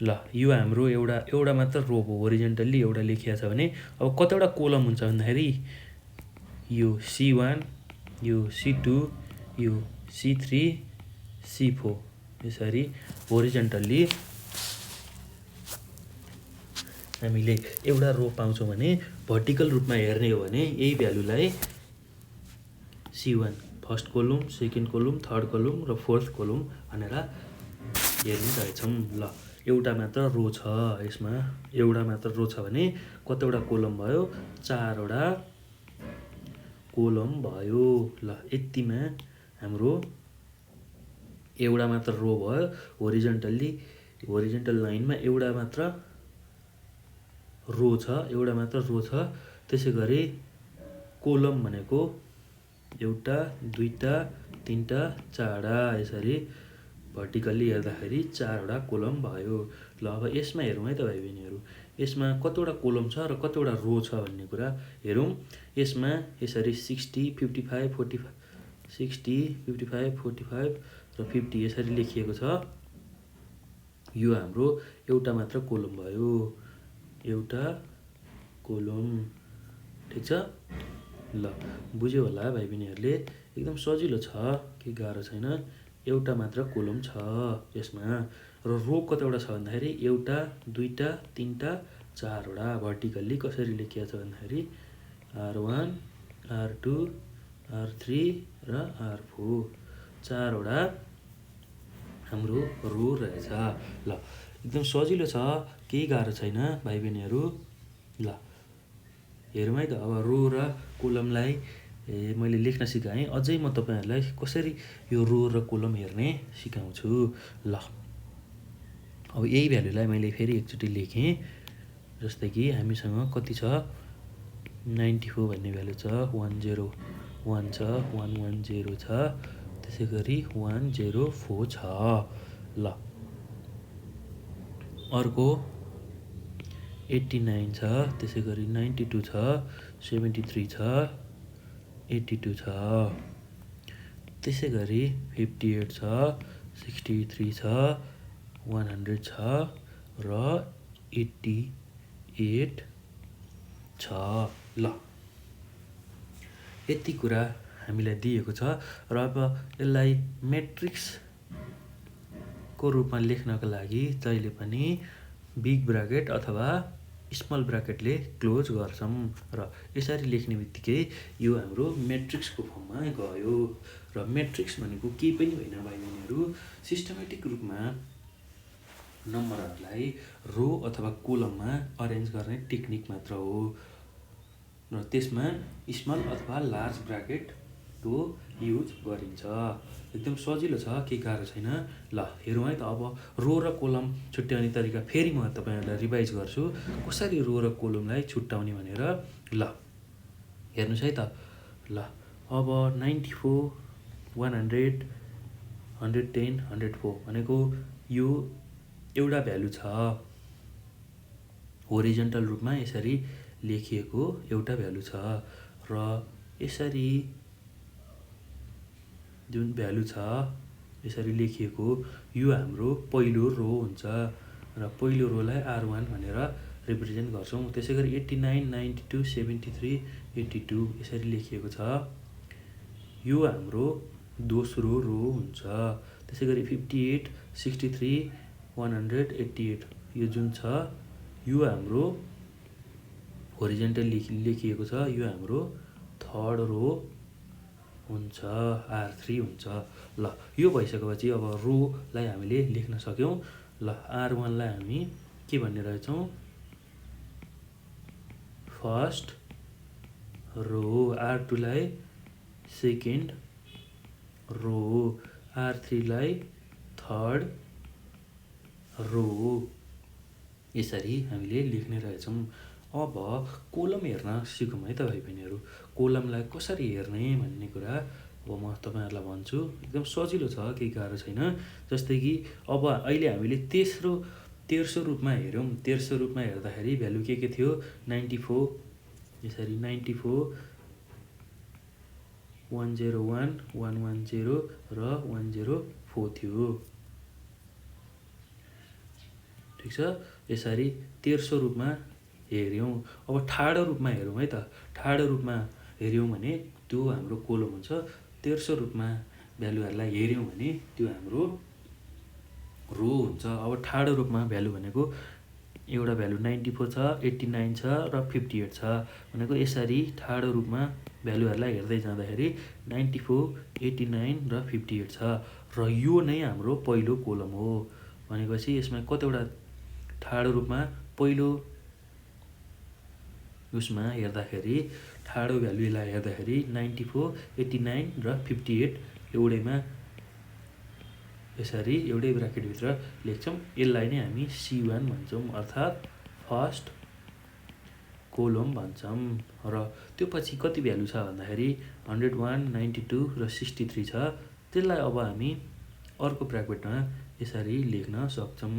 ल यो हाम्रो एउटा मात्र रो भयो, होरिजेन्टल्ली एउटा लेखिया छ भने अब कतिवटा कोलम हुन्छ भन्दाखेरि यो C1, यो C2, यो C3, C4 यसरी होरिजेन्टल्ली हामीले एउटा रो पाउँछौँ भने भर्टिकल रूपमा हेर्ने हो भने यही भ्यालुलाई C1 first column, second column, third column र फोर्थ कोलम भनेर हेर्ने रहेछौँ। ल एउटा मात्र रो छ यसमा, एउटा मात्र रो छ भने कतिवटा कोलम भयो, 4वटा कोलम भयो। ल यतिमा हाम्रो एउटा मात्र रो भयो, होरिजेन्टल लाइनमा एउटा मात्र रो छ, एउटा मात्र रो छ। त्यसै गरी कोलम भनेको एउटा, दुईटा, तिनटा, चारवटा यसरी भर्टिकल्ली हेर्दाखेरि 4वटा कोलम भयो। ल अब यसमा हेरौँ है त भाइ बहिनीहरू, यसमा कतिवटा कोलम छ र कतिवटा रो छ भन्ने कुरा हेरौँ। यसमा यसरी 60, 55, 45, 60, 55, 45 र 50 यसरी लेखिएको छ। यो हाम्रो एउटा मात्र कोलम भयो, एउटा कोलम, ठिक छ। ल बुझ्यो होला भाइ बहिनीहरूले, एकदम सजिलो छ, केही गाह्रो छैन। एउटा मात्र कोलम छ यसमा। र रो कतिवटा छ भन्दाखेरि एउटा, दुईटा, तिनटा, चारवटा। भर्टिकल्ली कसरी लेखिया छ भन्दाखेरि R1, R2, R3 र R4 चारवटा हाम्रो रो रहेछ। ल एकदम सजिलो छ, केही गाह्रो छैन भाइ बहिनीहरू। ल हेरौँ है त अब रो र कोलमलाई मैले लेख्न सिकाएँ, अझै म तपाईँहरूलाई कसरी यो रो र कोलम हेर्ने सिकाउँछु। ल अब यही भ्यालुलाई मैले फेरि एकचोटि लेखेँ। जस्तै कि हामीसँग कति छ, 94 भन्ने भ्यालु छ, 101 छ, 110 छ, त्यसै गरी 104 छ। ल अर्को 89 छ, त्यसै गरी 92 छ, 73 छ, 82 छ, त्यसै गरी 58 छ, 63 छ, 100 छ र 88 छ। ल यति कुरा हामीलाई दिएको छ र अब यसलाई म्याट्रिक्सको रूपमा लेख्नको लागि जहिले पनि बिग ब्राकेट अथवा स्मल ब्राकेटले क्लोज गर्छौँ र यसरी लेख्ने बित्तिकै यो हाम्रो म्याट्रिक्सको फर्ममा गयो। र म्याट्रिक्स भनेको केही पनि होइन भाइ बहिनीहरू, सिस्टमेटिक रूपमा नम्बरहरूलाई रो अथवा कोलममा अरेन्ज गर्ने टेक्निक मात्र हो। र त्यसमा स्मल अथवा लार्ज ब्राकेट को युज गरिन्छ। एकदम सजिलो छ, केही गाह्रो छैन। ल हेरौँ है त अब रो र कोलम छुट्याउने तरिका फेरि म तपाईँहरूलाई रिभाइज गर्छु कसरी रो र कोलमलाई छुट्याउने भनेर। ल हेर्नुहोस् है त। ल अब 94 100 110 104 भनेको यो एउटा भ्यालु छ, होरिजेन्टल रूपमा यसरी लेखिएको एउटा भ्यालु छ र यसरी जुन भ्यालु छ यसरी लेखिएको यो हाम्रो पहिलो रो हुन्छ र पहिलो रोलाई R1 भनेर रिप्रेजेन्ट गर्छौँ। त्यसै गरी 89 92 73 82 यसरी लेखिएको छ, यो हाम्रो दोस्रो रो हुन्छ। त्यसै गरी 58 63 188 यो जुन छ यो हाम्रो होरिजेन्टल लेखिएको छ, यो हाम्रो थर्ड रो हुन्छ, R3 हुन्छ। ल यो भइसकेपछि अब रोलाई हामीले लेख्न सक्यौँ। ल R1 लाई हामी के भन्ने रहेछौँ, फर्स्ट रो, R2 लाई सेकेन्ड रो, R3 लाई थर्ड रो, यसरी हामीले लेख्ने रहेछौँ। अब कोलम हेर्न सिकौँ है त भाइ बहिनीहरू। कोलमलाई कसरी हेर्ने भन्ने कुरा अब म तपाईँहरूलाई भन्छु। एकदम सजिलो छ, केही गाह्रो छैन। जस्तै कि अब अहिले हामीले तेर्सो रूपमा हेऱ्यौँ। तेर्सो रूपमा हेर्दाखेरि भ्यालु के थियो, 94 यसरी 94 101 110 र 104 थियो, ठिक छ। यसरी तेर्सो रूपमा हेऱ्यौँ। अब ठाडो रूपमा हेरौँ है त। ठाडो रूपमा हेऱ्यौँ भने त्यो हाम्रो कोलम हुन्छ। तेर्सो रूपमा भ्यालुहरूलाई हेऱ्यौँ भने त्यो हाम्रो रो हुन्छ। अब ठाडो रूपमा भ्यालु भनेको एउटा भ्यालु 94 छ, 89 छ र 58 छ भनेको यसरी ठाडो रूपमा भ्यालुहरूलाई हेर्दै जाँदाखेरि 94 89 र 58 छ र यो नै हाम्रो पहिलो कोलम हो। भनेपछि यसमा कतिवटा ठाडो रूपमा पहिलो उसमा हेर्दाखेरि ठाडो भ्यालुलाई हेर्दाखेरि 94 89 र 58 एउटैमा यसरी एउटै ब्राकेटभित्र लेख्छौँ। यसलाई नै हामी C1 भन्छौँ, अर्थात् फर्स्ट कोलम भन्छौँ। र त्यो पछि कति भ्यालु छ भन्दाखेरि 101 92 र 63 छ। त्यसलाई अब हामी अर्को ब्राकेटमा यसरी लेख्न सक्छौँ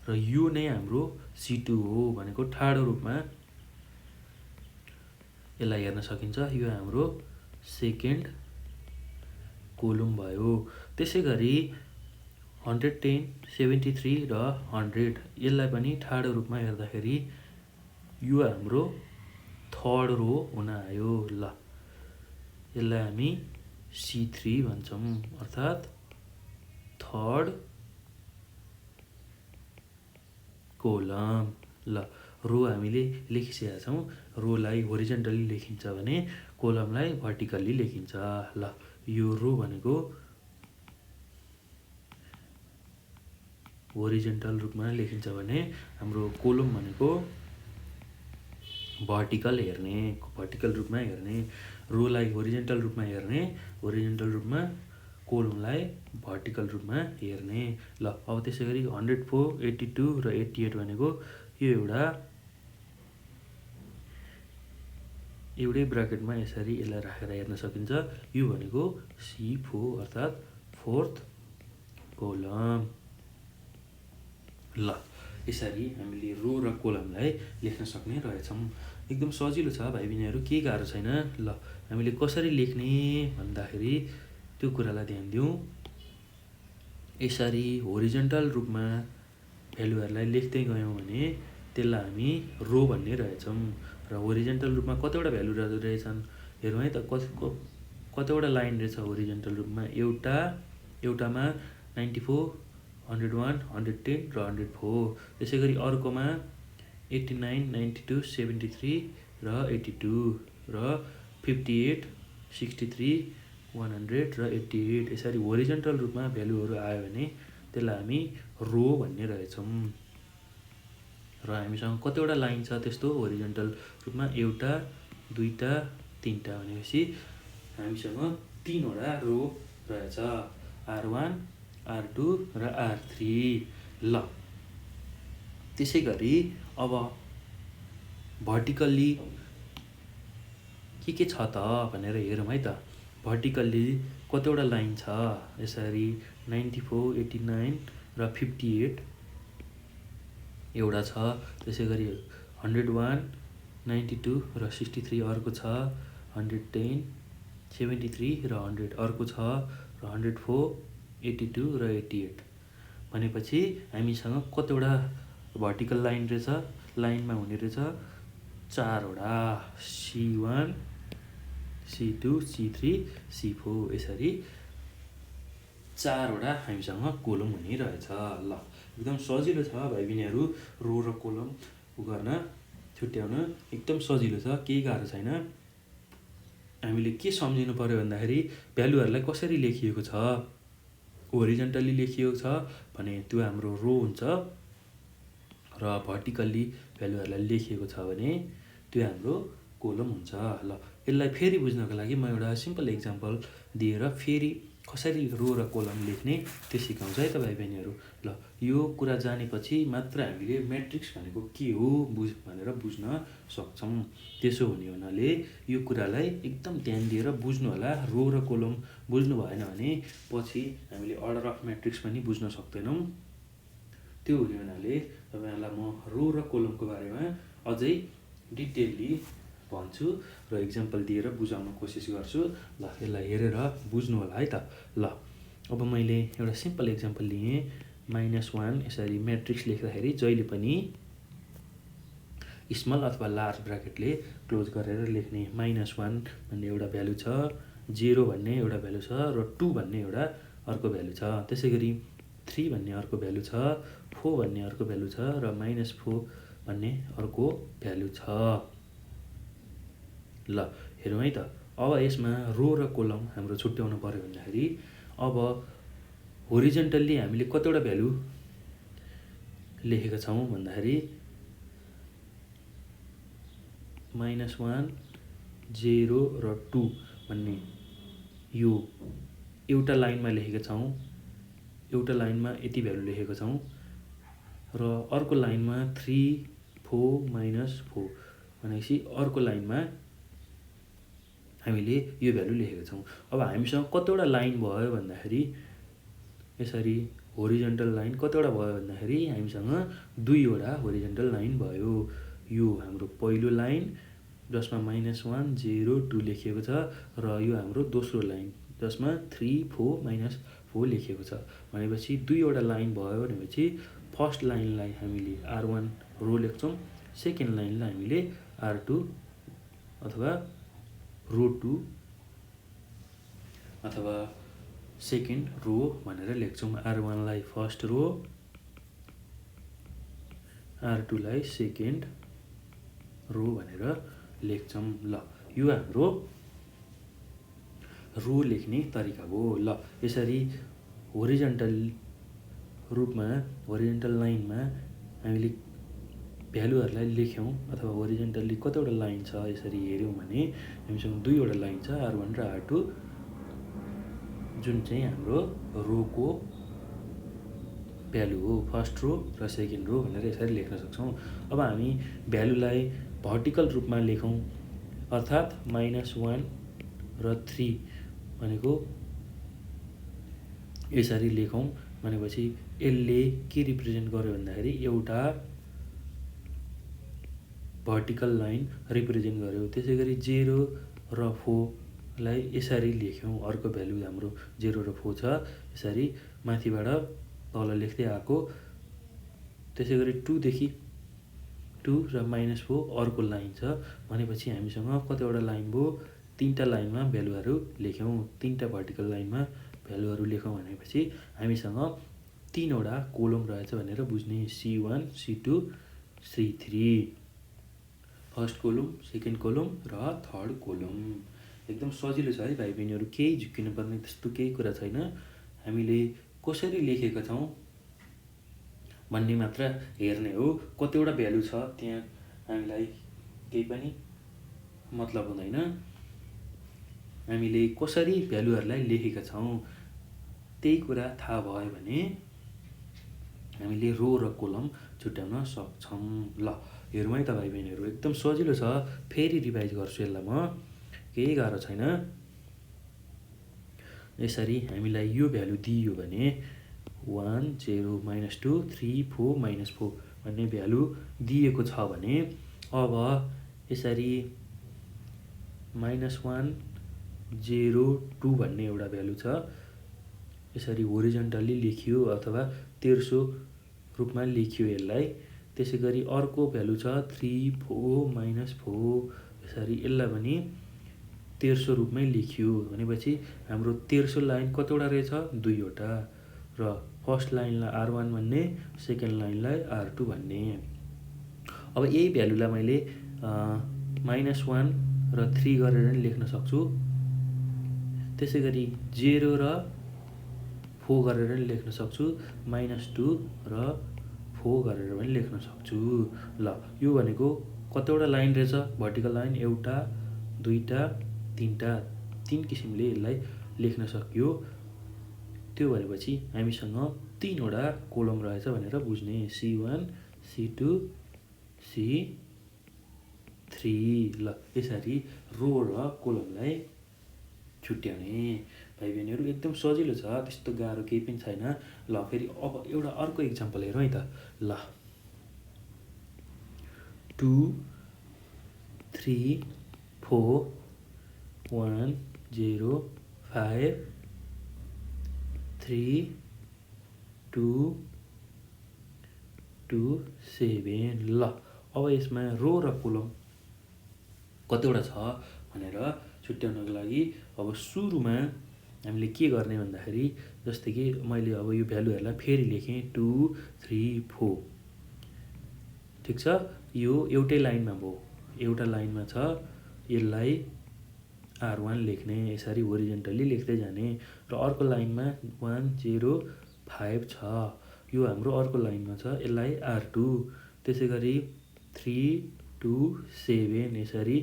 र यो नै हाम्रो C2 हो। भनेको ठाडो रूपमा यसलाई हेर्न सकिन्छ, यो हाम्रो सेकेन्ड कोलम भयो। त्यसै गरी 110 73 र 100 यसलाई पनि ठाडो रूपमा हेर्दाखेरि यो हाम्रो थर्ड रो हुन आयो। ल यसलाई हामी C3 भन्छौँ, अर्थात् थर्ड कोलम। ल रो हामीले लेखिसकेका छौँ। रोलाई होरिजेन्टली लेखिन्छ भने कोलमलाई भर्टिकल्ली लेखिन्छ। ल यो रो भनेको होरिजेन्टल रूपमा लेखिन्छ भने हाम्रो कोलम भनेको भर्टिकल रूपमा हेर्ने, रोलाई होरिजेन्टल रूपमा हेर्ने, होरिजेन्टल रूपमा कोलमलाई भर्टिकल रूपमा हेर्ने। ल अब त्यसै गरी 104 82 र 88 भनेको यो एउटै ब्राकेटमा यसरी यसलाई राखेर हेर्न सकिन्छ। यो भनेको C4 अर्थात् फोर्थ कोलम। ल यसरी हामीले रो र कोलमलाई लेख्न सक्ने रहेछौँ। एकदम सजिलो छ भाइ बहिनीहरू, केही गाह्रो छैन। ल हामीले कसरी लेख्ने भन्दाखेरि त्यो कुरालाई ध्यान दिउँ। यसरी होरिजेन्टल रूपमा भ्यालुहरूलाई लेख्दै गयौँ भने त्यसलाई हामी रो भन्ने रहेछौँ। र होरिजेन्टल रूपमा कतिवटा भ्यालु रहेछन् हेरौँ है त। कतिवटा लाइन रहेछ होरिजेन्टल रूपमा, एउटामा 94 101 110 र 104। त्यसै गरी अर्कोमा 89 92 73 र 82 र 58 63 100 र 88। यसरी होरिजेन्टल रूपमा भ्यालुहरू आयो भने त्यसलाई हामी रो भन्ने रहेछौँ। र हामीसँग कतिवटा लाइन छ त्यस्तो होरिजेन्टल रूपमा, एउटा दुईटा तिनटा भनेपछि हामीसँग तीनवटा रो रहेछ, R1 R2 र R3। ल त्यसै गरी अब भर्टिकल्ली के छ त भनेर हेरौँ है त। भर्टिकल्ली कतिवटा लाइन छ, यसरी 94, 89 र 58 एउटा छ। त्यसै गरी 101, 92 र 63 अर्को छ, 110, 73 र 100 अर्को छ, र 104, 82 र 88। भनेपछि हामीसँग कतिवटा भर्टिकल लाइन रहेछ, लाइनमा हुने रहेछ 4वटा, C1, C2, C3, C4, यसरी 4वटा हामीसँग कोलम हुने रहेछ। ल एकदम सजिलो छ भाइ बहिनीहरू, रो र कोलम गर्न छुट्याउन एकदम सजिलो छ, केही गाह्रो छैन। हामीले के सम्झिनु पर्यो भन्दाखेरि भ्यालुहरूलाई कसरी लेखिएको छ। होरिजन्टल्ली लेखिएको छ भने त्यो हाम्रो रो हुन्छ, र भर्टिकल्ली भ्यालुहरूलाई लेखिएको छ भने त्यो हाम्रो कोलम हुन्छ। ल यसलाई फेरि बुझ्नको लागि म एउटा सिम्पल इक्जाम्पल दिएर फेरि कसरी रो र कोलम लेख्ने त्यो सिकाउँछ है त भाइ बहिनीहरू। ल यो कुरा जानेपछि मात्र हामीले म्याट्रिक्स भनेको के हो भनेर बुझ्न सक्छौँ। त्यसो हुने हुनाले यो कुरालाई एकदम ध्यान दिएर बुझ्नु होला। रो र कोलम बुझ्नु भएन भने पछि हामीले अर्डर अफ म्याट्रिक्स पनि बुझ्न सक्दैनौँ। त्यो हुने हुनाले तपाईँहरूलाई म रो र कोलमको बारेमा अझै डिटेलली भन्छु र इक्जाम्पल दिएर बुझाउन कोसिस गर्छु। ल यसलाई हेरेर बुझ्नु होला है त। ल अब मैले एउटा सिम्पल इक्जाम्पल लिएँ, -1 यसरी म्याट्रिक्स लेख्दाखेरि जहिले पनि स्मल अथवा लार्ज ब्राकेटले क्लोज गरेर लेख्ने। -1 भन्ने एउटा भ्यालु छ, 0 भन्ने एउटा भ्यालु छ, र 2 भन्ने एउटा अर्को भ्यालु छ। त्यसै गरी 3 भन्ने अर्को भ्यालु छ, 4 भन्ने अर्को भ्यालु छ, र -4 भन्ने अर्को भ्यालु छ। ल हेरौँ है त। अब यसमा रो र कोलम हाम्रो छुट्याउनु पर्यो भन्दाखेरि अब होरिजन्टल्ली हामीले कतिवटा भ्यालु लेखेका छौँ भन्दाखेरि -1, 0 र 2 भन्ने यो एउटा लाइनमा लेखेका छौँ। एउटा लाइनमा यति भ्यालु लेखेका छौँ, र अर्को लाइनमा 3, 4, -4 भनेपछि अर्को लाइनमा हामीले यो भ्यालु लेखेका छौँ। अब हामीसँग कतिवटा लाइन भयो भन्दाखेरि यसरी होरिजन्टल लाइन कतिवटा भयो भन्दाखेरि हामीसँग 2वटा होरिजन्टल लाइन भयो। यो हाम्रो पहिलो लाइन जसमा -1, 0, 2 लेखिएको छ, र यो हाम्रो दोस्रो लाइन जसमा 3, 4, -4 लेखिएको छ। भनेपछि 2वटा लाइन भयो भनेपछि फर्स्ट लाइनलाई हामीले R1 रो लेख्छौँ, सेकेन्ड लाइनलाई हामीले R2 अथवा रो 2 अथवा सेकेन्ड रो भनेर लेख्छौँ। R1 लाई फर्स्ट रो, R2 लाई सेकेन्ड रो भनेर लेख्छौँ। ल यो हाम्रो रो लेख्ने तरिका हो। ल यसरी होरिजन्टल रूपमा होरिजन्टल लाइनमा हामीले भ्यालुहरूलाई लेख्यौँ अथवा होरिजन्टल्ली कतिवटा लाइन छ यसरी हेऱ्यौँ भने हामीसँग 2वटा लाइन छ, R1 र R2, जुन चाहिँ हाम्रो रोको भ्यालु हो, फर्स्ट रो र सेकेन्ड रो भनेर यसरी लेख्न सक्छौँ। अब हामी भ्यालुलाई भर्टिकल रूपमा लेखौँ, अर्थात् -1 र 3 भनेको यसरी लेखौँ भनेपछि यसले के रिप्रेजेन्ट गर्यो भन्दाखेरि एउटा भर्टिकल लाइन रिप्रेजेन्ट गर्यो। त्यसै गरी 0 र 4 लाई यसरी लेख्यौँ, अर्को भ्यालु हाम्रो 0 र 4 छ, यसरी माथिबाट तल लेख्दै आएको। त्यसै गरी 2 देखि 2 र -4 अर्को लाइन छ भनेपछि हामीसँग कतिवटा लाइन भयो, 3टा लाइनमा भ्यालुहरू लेख्यौँ। 3टा भर्टिकल लाइनमा भ्यालुहरू लेखौँ भनेपछि हामीसँग 3वटा कोलम रहेछ भनेर बुझ्ने। C1, C2, C3, first column, second kolam र थर्ड कोलम। एकदम सजिलो छ है भाइ बहिनीहरू, केही झुक्किनु पर्ने त्यस्तो केही कुरा छैन। हामीले कसरी लेखेका छौँ भन्ने मात्र हेर्ने हो। कतिवटा भ्यालु छ त्यहाँ हामीलाई केही पनि मतलब हुँदैन। हामीले कसरी भ्यालुहरूलाई लेखेका छौँ त्यही कुरा थाहा भयो भने हामीले रो र कोलम छुट्याउन सक्छौँ। ल हेरौँ है त भाइ बहिनीहरू, एकदम सजिलो छ। फेरि रिभाइज गर्छु यसलाई म, केही गाह्रो छैन। यसरी हामीलाई यो भ्यालु दिइयो भने 1 0 -2 3 4 -4 भन्ने भ्यालु दिएको छ भने अब यसरी -1 0 2 भन्ने एउटा भ्यालु छ, यसरी होरिजन्टल्ली लेखियो अथवा तेर्सो रूपमा लेखियो यसलाई। त्यसै गरी अर्को भ्यालु छ 3 4 -4, यसरी यसलाई पनि तेर्सो रूपमै लेखियो भनेपछि हाम्रो तेर्सो लाइन कतिवटा रहेछ? 2 वटा, र फर्स्ट लाइनलाई R1 भन्ने, सेकेन्ड लाइनलाई R2 भन्ने। अब यही भ्यालुलाई मैले -1 र 3 गरेर नि लेख्न सक्छु, त्यसै गरी 0 र 4 गरेर नि लेख्न सक्छु, -2 र 4 गरेर पनि लेख्न सक्छु। ल यो भनेको कतिवटा लाइन रहेछ? भर्टिकल लाइन एउटा, दुईटा, तीनटा, 3 किसिमले यसलाई लेख्न सकियो। त्यो भनेपछि हामीसँग 3 वटा कोलम रहेछ भनेर बुझ्ने, C1 C2 C3। ल यसरी रो र कोलमलाई छुट्याउने भाइ बहिनीहरू एकदम सजिलो छ, त्यस्तो गाह्रो केही पनि छैन। ल फेरि अब एउटा अर्को इक्जाम्पल हेरौँ है त। ल 2 3 4 1 0 5 3 2 2 7। ल अब यसमा रो र कोलम कतिवटा छ भनेर छुट्याउनको लागि अब सुरुमा हामीले के गर्ने भन्दाखेरि, जस्तै कि मैले अब यो भ्यालुहरूलाई फेरि लेखेँ 2 3 4। ठिक छ, यो एउटै लाइनमा भयो, एउटा लाइनमा छ, यसलाई R1 लेख्ने, यसरी होरिजन्टल्ली लेख्दै जाने। र अर्को लाइनमा 1 0 5 छ, यो हाम्रो अर्को लाइनमा छ, यसलाई R2। त्यसै गरी 3 2 7, यसरी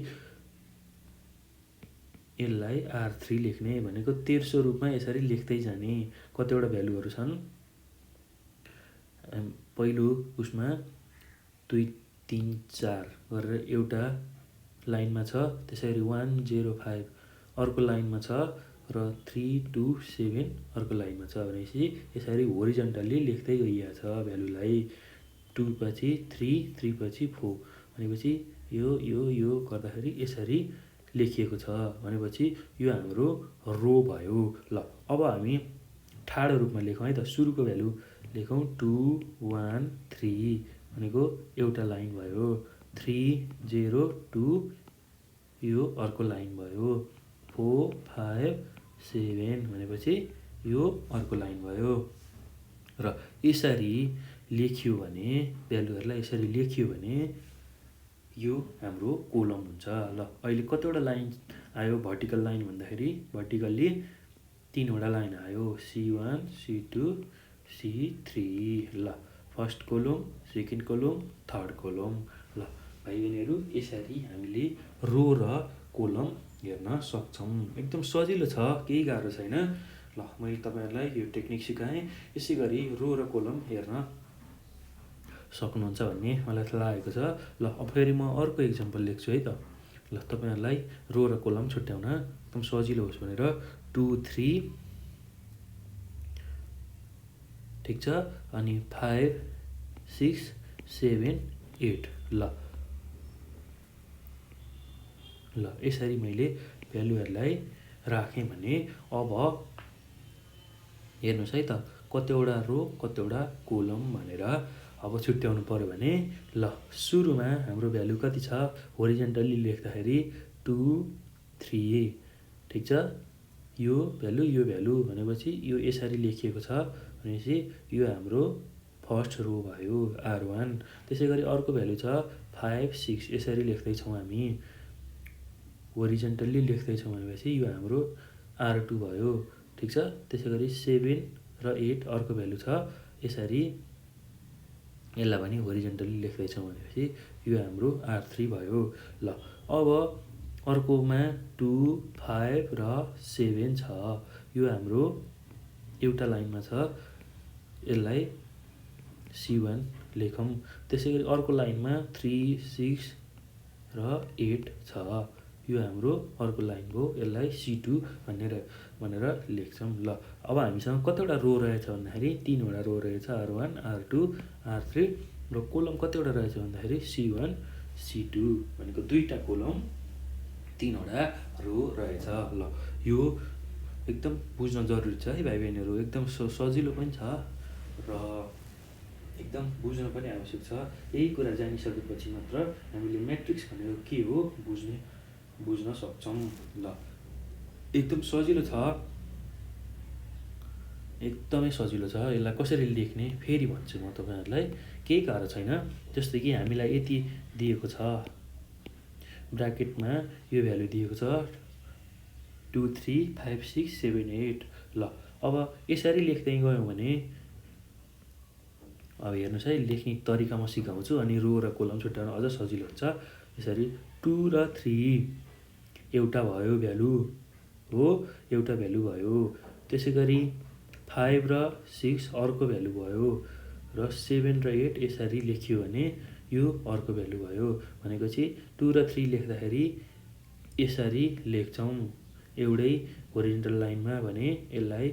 यसलाई R3 लेख्ने भनेको तेर्सो रूपमा यसरी लेख्दै जाने। कतिवटा भ्यालुहरू छन् पहिलो उसमा 2 3 4 गरेर एउटा लाइनमा छ, त्यसै गरी 1 0 5 अर्को लाइनमा छ, र 3 2 7 अर्को लाइनमा छ भनेपछि यसरी होरिजन्टल्ली लेख्दै गइएको छ भ्यालुलाई। 2 पछि 3 3 पछि 4 भनेपछि यो गर्दाखेरि यसरी लेखिएको छ भनेपछि यो हाम्रो रो भयो। ल अब हामी ठाडो रूपमा लेखौँ है त। सुरुको भ्यालु लेखौँ 2 1 3 भनेको एउटा लाइन भयो, 3 0 2 यो अर्को लाइन भयो, 4 5 7 भनेपछि यो अर्को लाइन भयो। र यसरी लेखियो भने भ्यालुहरूलाई यसरी लेखियो भने यो हाम्रो कोलम हुन्छ। ल अहिले कतिवटा लाइन आयो भर्टिकल लाइन भन्दाखेरि, भर्टिकल्ली 3 वटा लाइन आयो, C1 C2 C3। ल first column, second column, third column. ल भाइ बहिनीहरू यसरी हामीले रो र कोलम हेर्न सक्छौँ। एकदम सजिलो छ, केही गाह्रो छैन। ल मैले तपाईँहरूलाई यो टेक्निक सिकाएँ, यसै गरी रो र कोलम हेर्न सक्नुहुन्छ भन्ने मलाई लागेको छ। ल अब फेरि म अर्को इक्जाम्पल लेख्छु है त। ल तपाईँहरूलाई रो र कोलम छुट्याउन एकदम सजिलो होस् भनेर 2 3 ठिक छ, अनि 5 6 7 8। ल यसरी मैले भ्यालुहरूलाई राखेँ भने अब हेर्नुहोस् है त, कतिवटा रो कतिवटा कोलम भनेर अब छुट्याउनु पऱ्यो भने। ल सुरुमा हाम्रो भ्यालु कति छ? होरिजन्टल्ली लेख्दाखेरि 2 3। ठिक छ, यो भ्यालु भनेपछि यो यसरी लेखिएको छ भनेपछि यो हाम्रो फर्स्ट रो भयो, R1। त्यसै गरी अर्को भ्यालु छ 5 6, यसरी लेख्दैछौँ हामी, होरिजन्टल्ली लेख्दैछौँ भनेपछि यो हाम्रो R2 भयो। ठिक छ, त्यसै गरी 7 र 8 अर्को भ्यालु छ, यसरी यसलाई पनि होरिजन्टल्ली लेख्दैछौँ भनेपछि यो हाम्रो R3 भयो। ल अब अर्कोमा 2, 5 र 7 छ। यो हाम्रो एउटा लाइनमा छ, यसलाई C1 लेखौँ। त्यसै गरी अर्को लाइनमा 3, 6 र 8 छ। यो हाम्रो अर्को लाइन भयो, यसलाई C2 भनेर लेख्छौँ। ल अब हामीसँग कतिवटा रो रहेछ भन्दाखेरि 3वटा रो रहेछ, R1, R2, R3 र कोलम कतिवटा रहेछ भन्दाखेरि C1, C2 भनेको 2टा कोलम 3वटा रो रहेछ। ल यो एकदम बुझ्न जरुरी छ है भाइ बहिनीहरू, एकदम सजिलो पनि छ र एकदम बुझ्न पनि आवश्यक छ। यही कुरा जानिसकेपछि मात्र हामीले म्याट्रिक्स भनेको के हो बुझ्न सक्छौँ। ल एकदम सजिलो छ, एकदमै सजिलो छ। यसलाई कसरी लेख्ने फेरि भन्छु म तपाईँहरूलाई, केही गाह्रो छैन। जस्तै कि हामीलाई यति दिएको छ, ब्राकेटमा यो भ्यालु दिएको छ 2, 3, 5, 6, 7, 8। ल अब यसरी लेख्दै गयौँ भने अब हेर्नुहोस् है, लेख्ने तरिका म सिकाउँछु अनि रो र कोलम छुट्याउन अझ सजिलो हुन्छ। यसरी 2 र 3 एउटा भयो भ्यालु हो, एउटा भ्यालु भयो। त्यसै गरी 5 र 6 अर्को भ्यालु भयो र 7 र 8 यसरी लेखियो भने यो अर्को भ्यालु भयो। भनेपछि 2 र 3 लेख्दाखेरि यसरी लेख्छौँ एउटै होरिजेन्टल लाइनमा भने यसलाई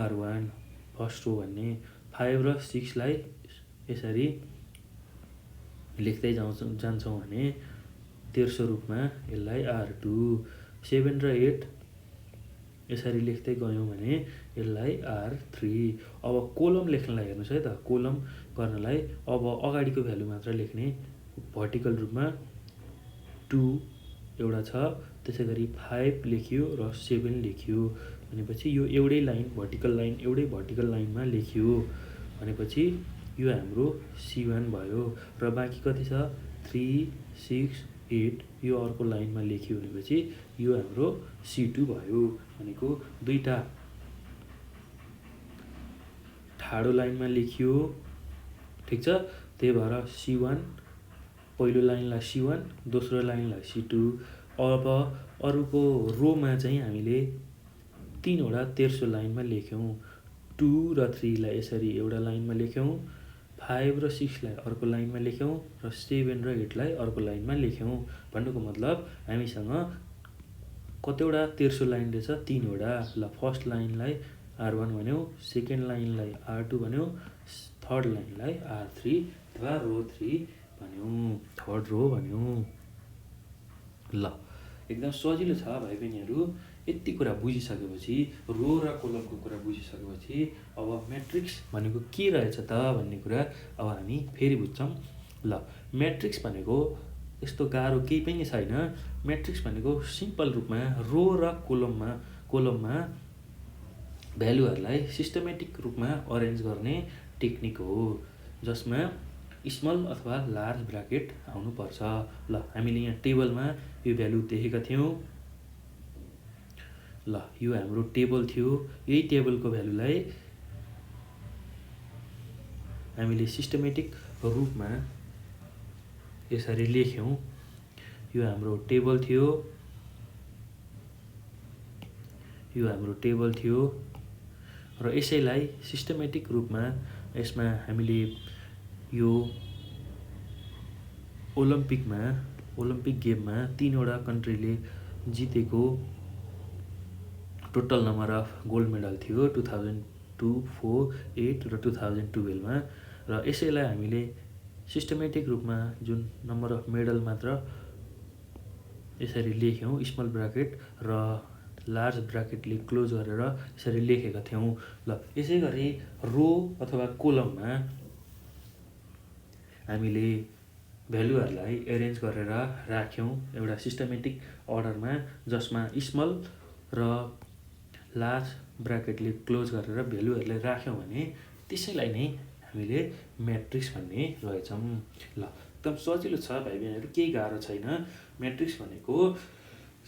R1 फर्स्ट रो भन्ने। 5 र 6 लाई यसरी लेख्दै जान्छौँ भने तेर्सो रूपमा यसलाई R2। 7 र 8 यसरी लेख्दै गयौँ भने यसलाई R3। अब कोलम लेख्नलाई हेर्नुहोस् है त, कोलम गर्नलाई अब अगाडिको भ्यालु मात्र लेख्ने। भर्टिकल रूपमा 2 एउटा छ, त्यसै गरी 5 लेखियो र 7 लेखियो भनेपछि यो एउटै लाइन भर्टिकल लाइनमा लेखियो भनेपछि यो हाम्रो C1 भयो र बाँकी कति छ 3, 6, 8 यो अर्को लाइनमा लेखियो भनेपछि यो हाम्रो C2 भयो। भनेको दुईटा ठाडो लाइनमा लेखियो, ठिक छ। त्यही भएर C1 पहिलो लाइनलाई C1, दोस्रो लाइनलाई C2। अब अरूको रोमा चाहिँ हामीले 3वटा तेर्सो लाइनमा लेख्यौँ। 2 र 3 लाई यसरी एउटा लाइनमा लेख्यौँ, 5 र 6 लाई अर्को लाइनमा लेख्यौँ र 7 र 8 लाई अर्को लाइनमा लेख्यौँ। भन्नुको मतलब हामीसँग कतिवटा तेर्सो लाइन रहेछ 3वटा। ल फर्स्ट लाइनलाई R1 भन्यौँ, सेकेन्ड लाइनलाई R2 भन्यौँ, थर्ड लाइनलाई R3 अथवा रो 3 भन्यौँ, थर्ड रो भन्यौँ। ल एकदम सजिलो छ भाइ बहिनीहरू। यति कुरा बुझिसकेपछि, रो र कोलमको कुरा बुझिसकेपछि अब म्याट्रिक्स भनेको के रहेछ त भन्ने कुरा अब हामी फेरि बुझ्छौँ। ल म्याट्रिक्स भनेको यस्तो गाह्रो केही पनि छैन। म्याट्रिक्स भनेको सिम्पल रूपमा रो र कोलममा भ्यालुहरूलाई सिस्टमेटिक रूपमा अरेन्ज गर्ने टेक्निक हो, जसमा स्मल अथवा लार्ज ब्राकेट आउनुपर्छ। ल हामीले यहाँ टेबलमा यो भ्यालु देखेका थियौँ। ल यो हाम्रो टेबल थियो, यही टेबलको भ्यालुलाई हामीले सिस्टमेटिक रूपमा यसरी लेख्यौँ। यो हाम्रो टेबल थियो र यसैलाई सिस्टमेटिक रूपमा यसमा हामीले यो ओलम्पिक गेममा 3वटा कन्ट्रीले जितेको total number of gold medal थियो 2002, 4, 8 र 2012 मा। र यसैलाई हामीले सिस्टमेटिक रूपमा जुन नम्बर अफ मेडल मात्र यसरी लेख्यौँ स्मल ब्राकेट र लार्ज ब्राकेटले क्लोज गरेर यसरी लेखेका थियौँ। ल यसै गरी रो अथवा कोलममा हामीले भ्यालुहरूलाई एरेन्ज गरेर राख्यौँ एउटा सिस्टमेटिक अर्डरमा, जसमा स्मल र लार्ज ब्राकेटले क्लोज गरेर भ्यालुहरूलाई राख्यौँ भने त्यसैलाई नै हामीले म्याट्रिक्स भन्ने रहेछौँ। ल एकदम सजिलो छ भाइ बहिनीहरू, केही गाह्रो छैन। म्याट्रिक्स भनेको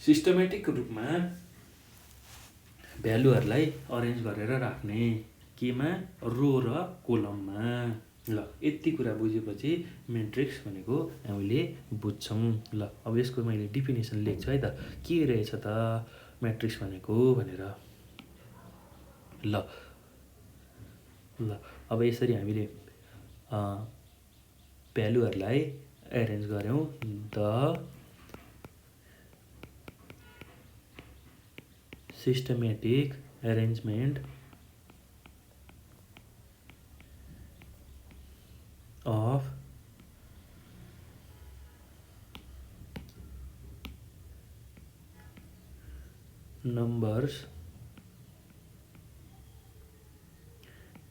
सिस्टमेटिक रूपमा भ्यालुहरूलाई अरेन्ज गरेर राख्ने, केमा रो र कोलममा। ल यति कुरा बुझेपछि म्याट्रिक्स भनेको हामीले बुझ्छौँ। ल अब यसको मैले डिफिनेसन लेख्छु है त, के रहेछ त म्याट्रिक्स भनेको भनेर। ल ल अब यसरी हामीले भ्यालुहरूलाई एरेन्ज गऱ्यौँ। The systematic arrangement of numbers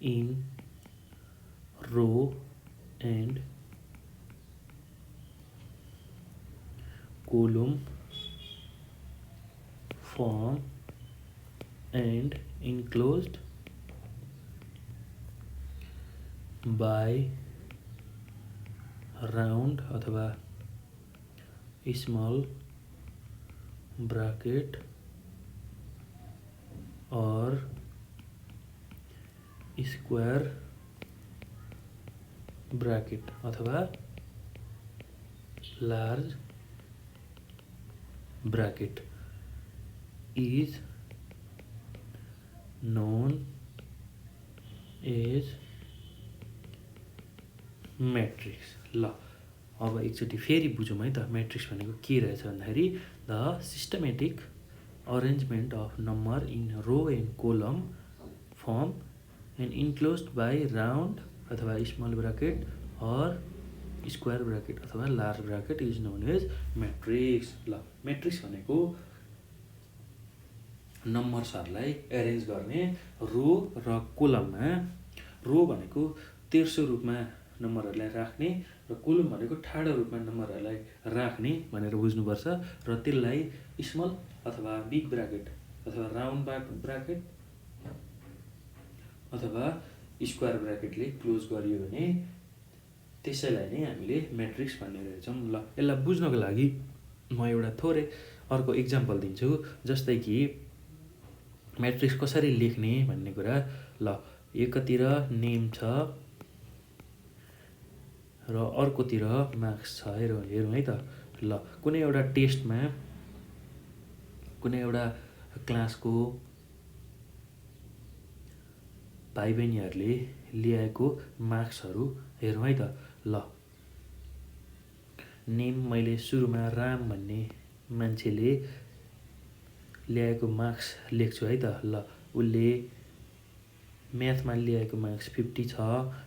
in row and column form and enclosed by round अथवा small bracket or square bracket अथवा large bracket is known as matrix. ल अब एकचोटि फेरि बुझौँ है त, म्याट्रिक्स भनेको के रहेछ भन्दाखेरि the systematic arrangement of number in row and column form and enclosed by round अथवा small bracket or square bracket अथवा large bracket is known as matrix. ल म्याट्रिक्स भनेको नम्बर्सहरूलाई एरेन्ज गर्ने रो र कोलममा, रो भनेको तेर्सो रूपमा नम्बरहरूलाई राख्ने र कोलम भनेको ठाडो रूपमा नम्बरहरूलाई राख्ने भनेर बुझ्नुपर्छ। र त्यसलाई स्मल अथवा बिग ब्राकेट अथवा राउन्ड ब्राकेट अथवा स्क्वायर ब्राकेटले क्लोज गरियो भने त्यसैलाई नै हामीले म्याट्रिक्स भन्ने रहेछौँ। ल यसलाई बुझ्नको लागि म एउटा थोरै अर्को इक्जाम्पल दिन्छु। जस्तै कि म्याट्रिक्स कसरी लेख्ने भन्ने कुरा। ल एकतिर नेम छ र अर्कोतिर मार्क्स छ, हेरौँ है त। ल कुनै एउटा टेस्टमा कुनै एउटा क्लासको भाइ बहिनीहरूले ल्याएको मार्क्सहरू हेरौँ है त। ल नेम मैले सुरुमा राम भन्ने मान्छेले ल्याएको मार्क्स लेख्छु है त। ल उसले म्याथमा ल्याएको मार्क्स 50 छ।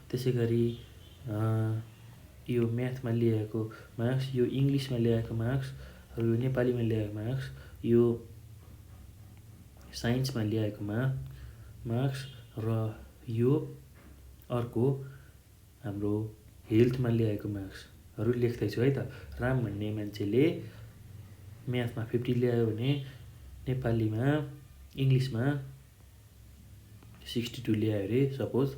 त्यसै गरी यो म्याथमा ल्याएको मार्क्स, यो इङ्ग्लिसमा ल्याएको मार्क्स, यो नेपालीमा ल्याएको मार्क्स, यो साइन्समा ल्याएको मार्क्स र यो अर्को हाम्रो हेल्थमा ल्याएको मार्क्सहरू लेख्दैछु है त। राम भन्ने मान्छेले म्याथमा 50 ल्यायो भने नेपालीमा इङ्ग्लिसमा 62 ल्यायो अरे सपोज,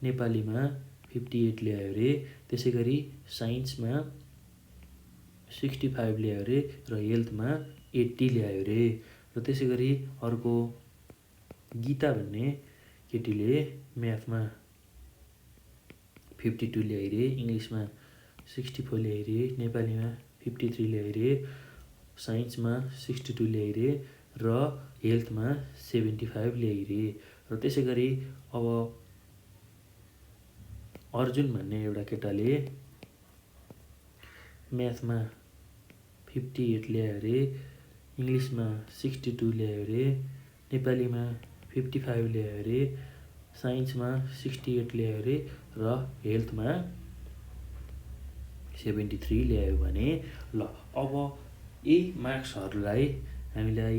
नेपालीमा 58 ल्यायो अरे, त्यसै गरी साइन्समा 65 ल्यायो अरे र हेल्थमा 80 ल्यायो अरे। र त्यसै गरी अर्को गीता भन्ने केटीले म्याथमा 52 ल्यायो अरे, इङ्ग्लिसमा 64 ल्यायो अरे, नेपालीमा 53 ल्यायो अरे, साइन्समा 62 ल्यायो अरे र हेल्थमा 75 ल्यायो अरे। र त्यसै गरी अब अर्जुन भन्ने एउटा केटाले म्याथमा 58 ल्यायो अरे, इङ्ग्लिसमा 62 ल्यायो अरे, नेपालीमा 55 ल्यायो अरे, साइन्समा 68 ल्यायो अरे र हेल्थमा 73 ल्यायो भने ल अब यी मार्क्सहरूलाई हामीलाई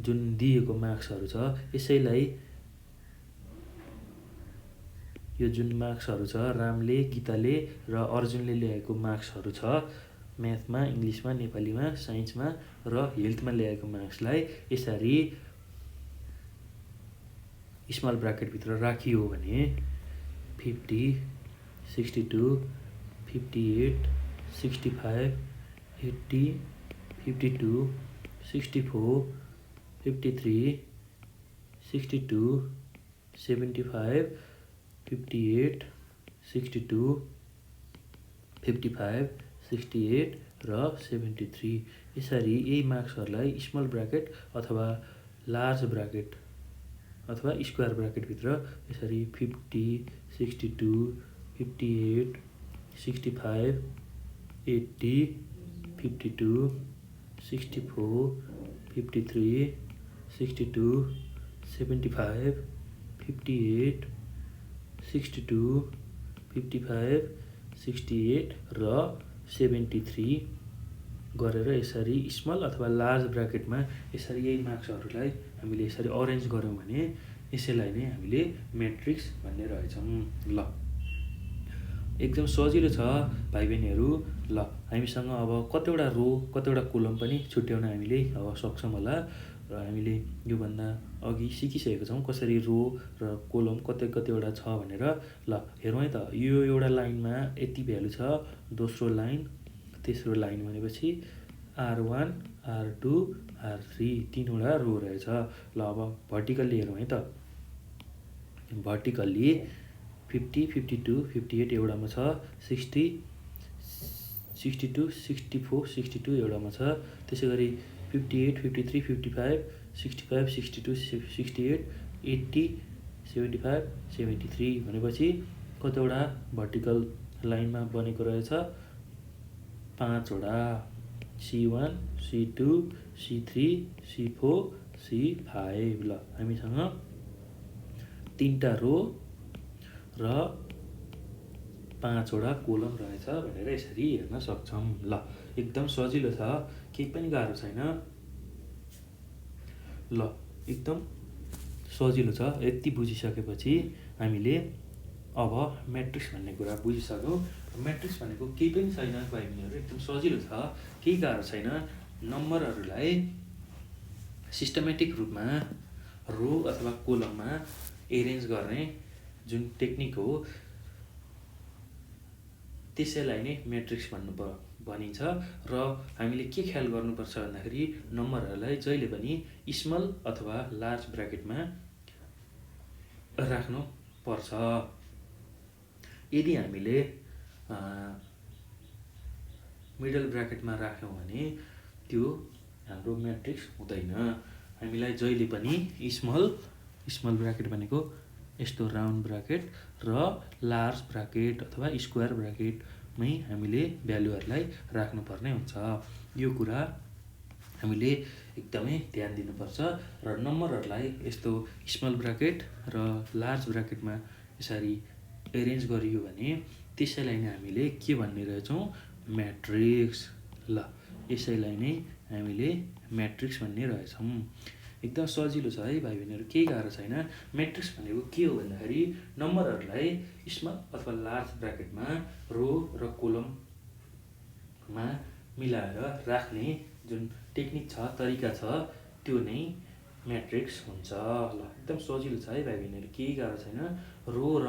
जुन दिएको मार्क्सहरू छ यसैलाई यो जुन मार्क्सहरू छ रामले, गीताले र अर्जुनले ल्याएको मार्क्सहरू छ म्याथमा, इङ्ग्लिसमा, नेपालीमा, साइन्समा र हेल्थमा ल्याएको मार्क्सलाई यसरी स्मल ब्राकेटभित्र राखियो भने 50, 62, 58, 65, 80, 52, 64, 53, 62, 75, 58 62 55 68 र 73। यसरी यही मार्क्सहरूलाई स्मल ब्राकेट अथवा लार्ज ब्राकेट अथवा स्क्वायर ब्राकेटभित्र यसरी 50 62 58 65 80 52 64 53 62 75 58 62 55 68 र 73 गरेर यसरी स्मल अथवा लार्ज ब्राकेटमा यसरी यही मार्क्सहरूलाई हामीले यसरी अरेन्ज गऱ्यौँ भने यसैलाई नै हामीले म्याट्रिक्स भन्ने रहेछौँ। ल एकदम सजिलो छ भाइ बहिनीहरू। ल हामीसँग अब कतिवटा रो कतिवटा कोलम पनि छुट्याउन हामीले अब सक्छौँ होला र हामीले योभन्दा अघि सिकिसकेको छौँ कसरी रो र कोलम कतिवटा छ भनेर। ल हेरौँ है त, यो एउटा लाइनमा यति भ्यालु छ, दोस्रो लाइन तेस्रो लाइन भनेपछि R1 R2 R3 तीनवटा रो रहेछ। ल अब भर्टिकल्ली हेरौँ है त, भर्टिकल्ली 50 52 58 एउटामा छ, 60 62 64 62 एउटामा छ, त्यसै गरी 58 53 55 65 62 68 80 75 73 भनेपछि कतिवटा भर्टिकल लाइनमा बनेको रहेछ, 5वटा, C1 C2 C3 C4 C5। ल हामीसँग 3टा रो र 5वटा कोलम रहेछ भनेर यसरी हेर्न सक्छौँ। ल एकदम सजिलो छ, केही पनि गाह्रो छैन। ल एकदम सजिलो छ। यति बुझिसकेपछि हामीले अब म्याट्रिक्स भन्ने कुरा बुझिसक्यौँ। म्याट्रिक्स भनेको केही पनि छैन भाइ बहिनीहरू, एकदम सजिलो छ, केही गाह्रो छैन। नम्बरहरूलाई सिस्टमेटिक रूपमा रो अथवा कोलममा एरेन्ज गर्ने जुन टेक्निक हो त्यसैलाई नै म्याट्रिक्स भनिन्छ। र हामीले के ख्याल गर्नुपर्छ भन्दाखेरि नम्बरहरूलाई जहिले पनि स्मल अथवा लार्ज ब्राकेटमा राख्नु पर्छ। यदि हामीले मिडल ब्राकेटमा राख्यौँ भने त्यो हाम्रो म्याट्रिक्स हुँदैन। हामीलाई जहिले पनि स्मल ब्राकेट भनेको यस्तो राउन्ड ब्राकेट र लार्ज ब्राकेट अथवा स्क्वायर ब्राकेटमै हामीले भ्यालुहरूलाई राख्नुपर्ने हुन्छ। यो कुरा हामीले एकदमै ध्यान दिनुपर्छ। र नम्बरहरूलाई यस्तो स्मल ब्राकेट र लार्ज ब्राकेटमा यसरी एरेन्ज गरियो भने त्यसैलाई नै हामीले के भन्ने रहेछौँ, म्याट्रिक्स। ल यसैलाई नै हामीले म्याट्रिक्स भन्ने रहेछौँ। एकदम सजिलो छ है भाइ बहिनीहरू, केही गाह्रो छैन। म्याट्रिक्स भनेको के हो भन्दाखेरि नम्बरहरूलाई स्मल अथवा लार्ज ब्राकेटमा रो र कोलममा मिलाएर राख्ने जुन टेक्निक छ, तरिका छ, त्यो नै म्याट्रिक्स हुन्छ। ल एकदम सजिलो छ है भाइ बहिनीहरू, केही गाह्रो छैन। रो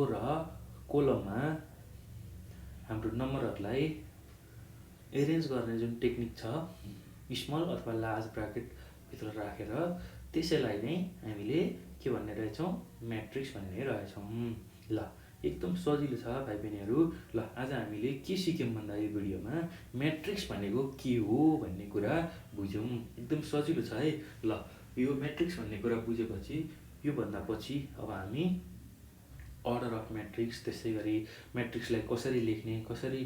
र कोलममा हाम्रो नम्बरहरूलाई एरेन्ज गर्ने जुन टेक्निक छ, स्मल अथवा लार्ज ब्राकेटभित्र राखेर त्यसैलाई नै हामीले के भन्ने रहेछौँ, म्याट्रिक्स भन्ने रहेछौँ। ल एकदम सजिलो छ भाइ बहिनीहरू। ल आज हामीले के सिक्यौँ भन्दा यो भिडियोमा म्याट्रिक्स भनेको के हो भन्ने कुरा बुझ्यौँ। एकदम सजिलो छ है। ल यो म्याट्रिक्स भन्ने कुरा बुझेपछि योभन्दा पछि अब हामी अर्डर अफ म्याट्रिक्स, त्यसै गरी म्याट्रिक्सलाई कसरी लेख्ने, कसरी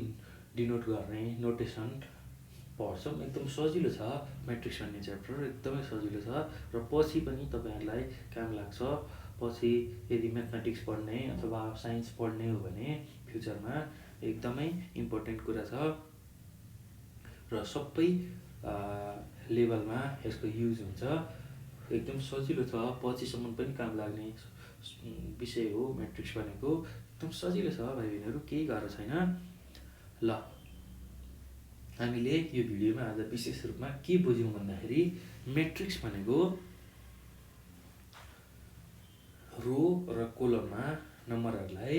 डिनोट गर्ने, नोटेसन पढ्छौँ। एकदम सजिलो छ म्याट्रिक्स भन्ने च्याप्टर, एकदमै सजिलो छ र पछि पनि तपाईँहरूलाई काम लाग्छ। पछि यदि म्याथमेटिक्स पढ्ने अथवा साइन्स पढ्ने हो भने फ्युचरमा एकदमै इम्पोर्टेन्ट कुरा छ र सबै लेभलमा यसको युज हुन्छ। एकदम सजिलो छ, पछिसम्म पनि काम लाग्ने विषय हो म्याट्रिक्स भनेको। एकदम सजिलो छ भाइ बहिनीहरू, केही गाह्रो छैन। ल हामीले यो भिडियोमा आज विशेष रूपमा के बुझ्यौँ भन्दाखेरि म्याट्रिक्स भनेको रो र कोलममा नम्बरहरूलाई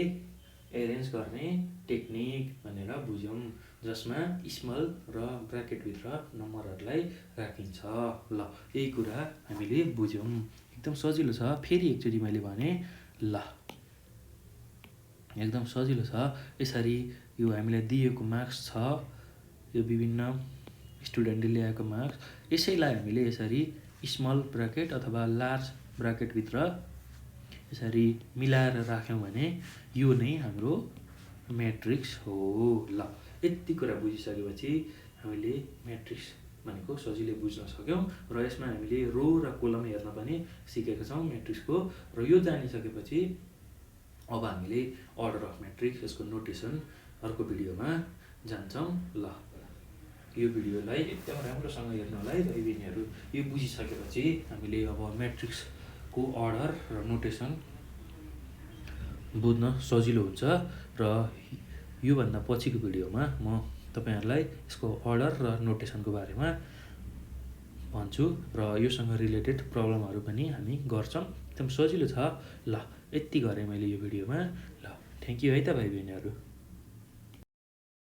एरेन्ज गर्ने टेक्निक भनेर बुझ्यौँ, जसमा स्मल र ब्राकेटभित्र नम्बरहरूलाई राखिन्छ। ल यही कुरा हामीले बुझ्यौँ, एकदम सजिलो छ। फेरि एकचोटि मैले भने ल एकदम सजिलो छ। यसरी यो हामीलाई दिएको मार्क्स छ, यो विभिन्न स्टुडेन्टले ल्याएको मार्क्स, यसैलाई हामीले यसरी स्मल ब्राकेट अथवा लार्ज ब्राकेटभित्र यसरी मिलाएर राख्यौँ भने यो नै हाम्रो म्याट्रिक्स हो। ल यति कुरा बुझिसकेपछि हामीले म्याट्रिक्स भनेको सजिलै बुझ्न सक्यौँ र यसमा हामीले रो र कोलम हेर्न पनि सिकेका छौँ म्याट्रिक्सको। र यो जानिसकेपछि अब हामीले अर्डर अफ म्याट्रिक्स, यसको नोटेसन अर्को भिडियोमा जान्छौँ। ल यो भिडियोलाई एकदम राम्रोसँग हेर्नलाई र यिनीहरू यो बुझिसकेपछि हामीले अब म्याट्रिक्सको अर्डर र नोटेसन बुझ्न सजिलो हुन्छ। र योभन्दा पछिको भिडियोमा म तपाईँहरूलाई यसको अर्डर र नोटेसनको बारेमा भन्छु र योसँग रिलेटेड प्रब्लमहरू पनि हामी गर्छौँ। एकदम सजिलो छ। ल यति गरेँ मैले यो भिडियोमा। ल थ्याङ्क यू है त भाइ बहिनीहरू।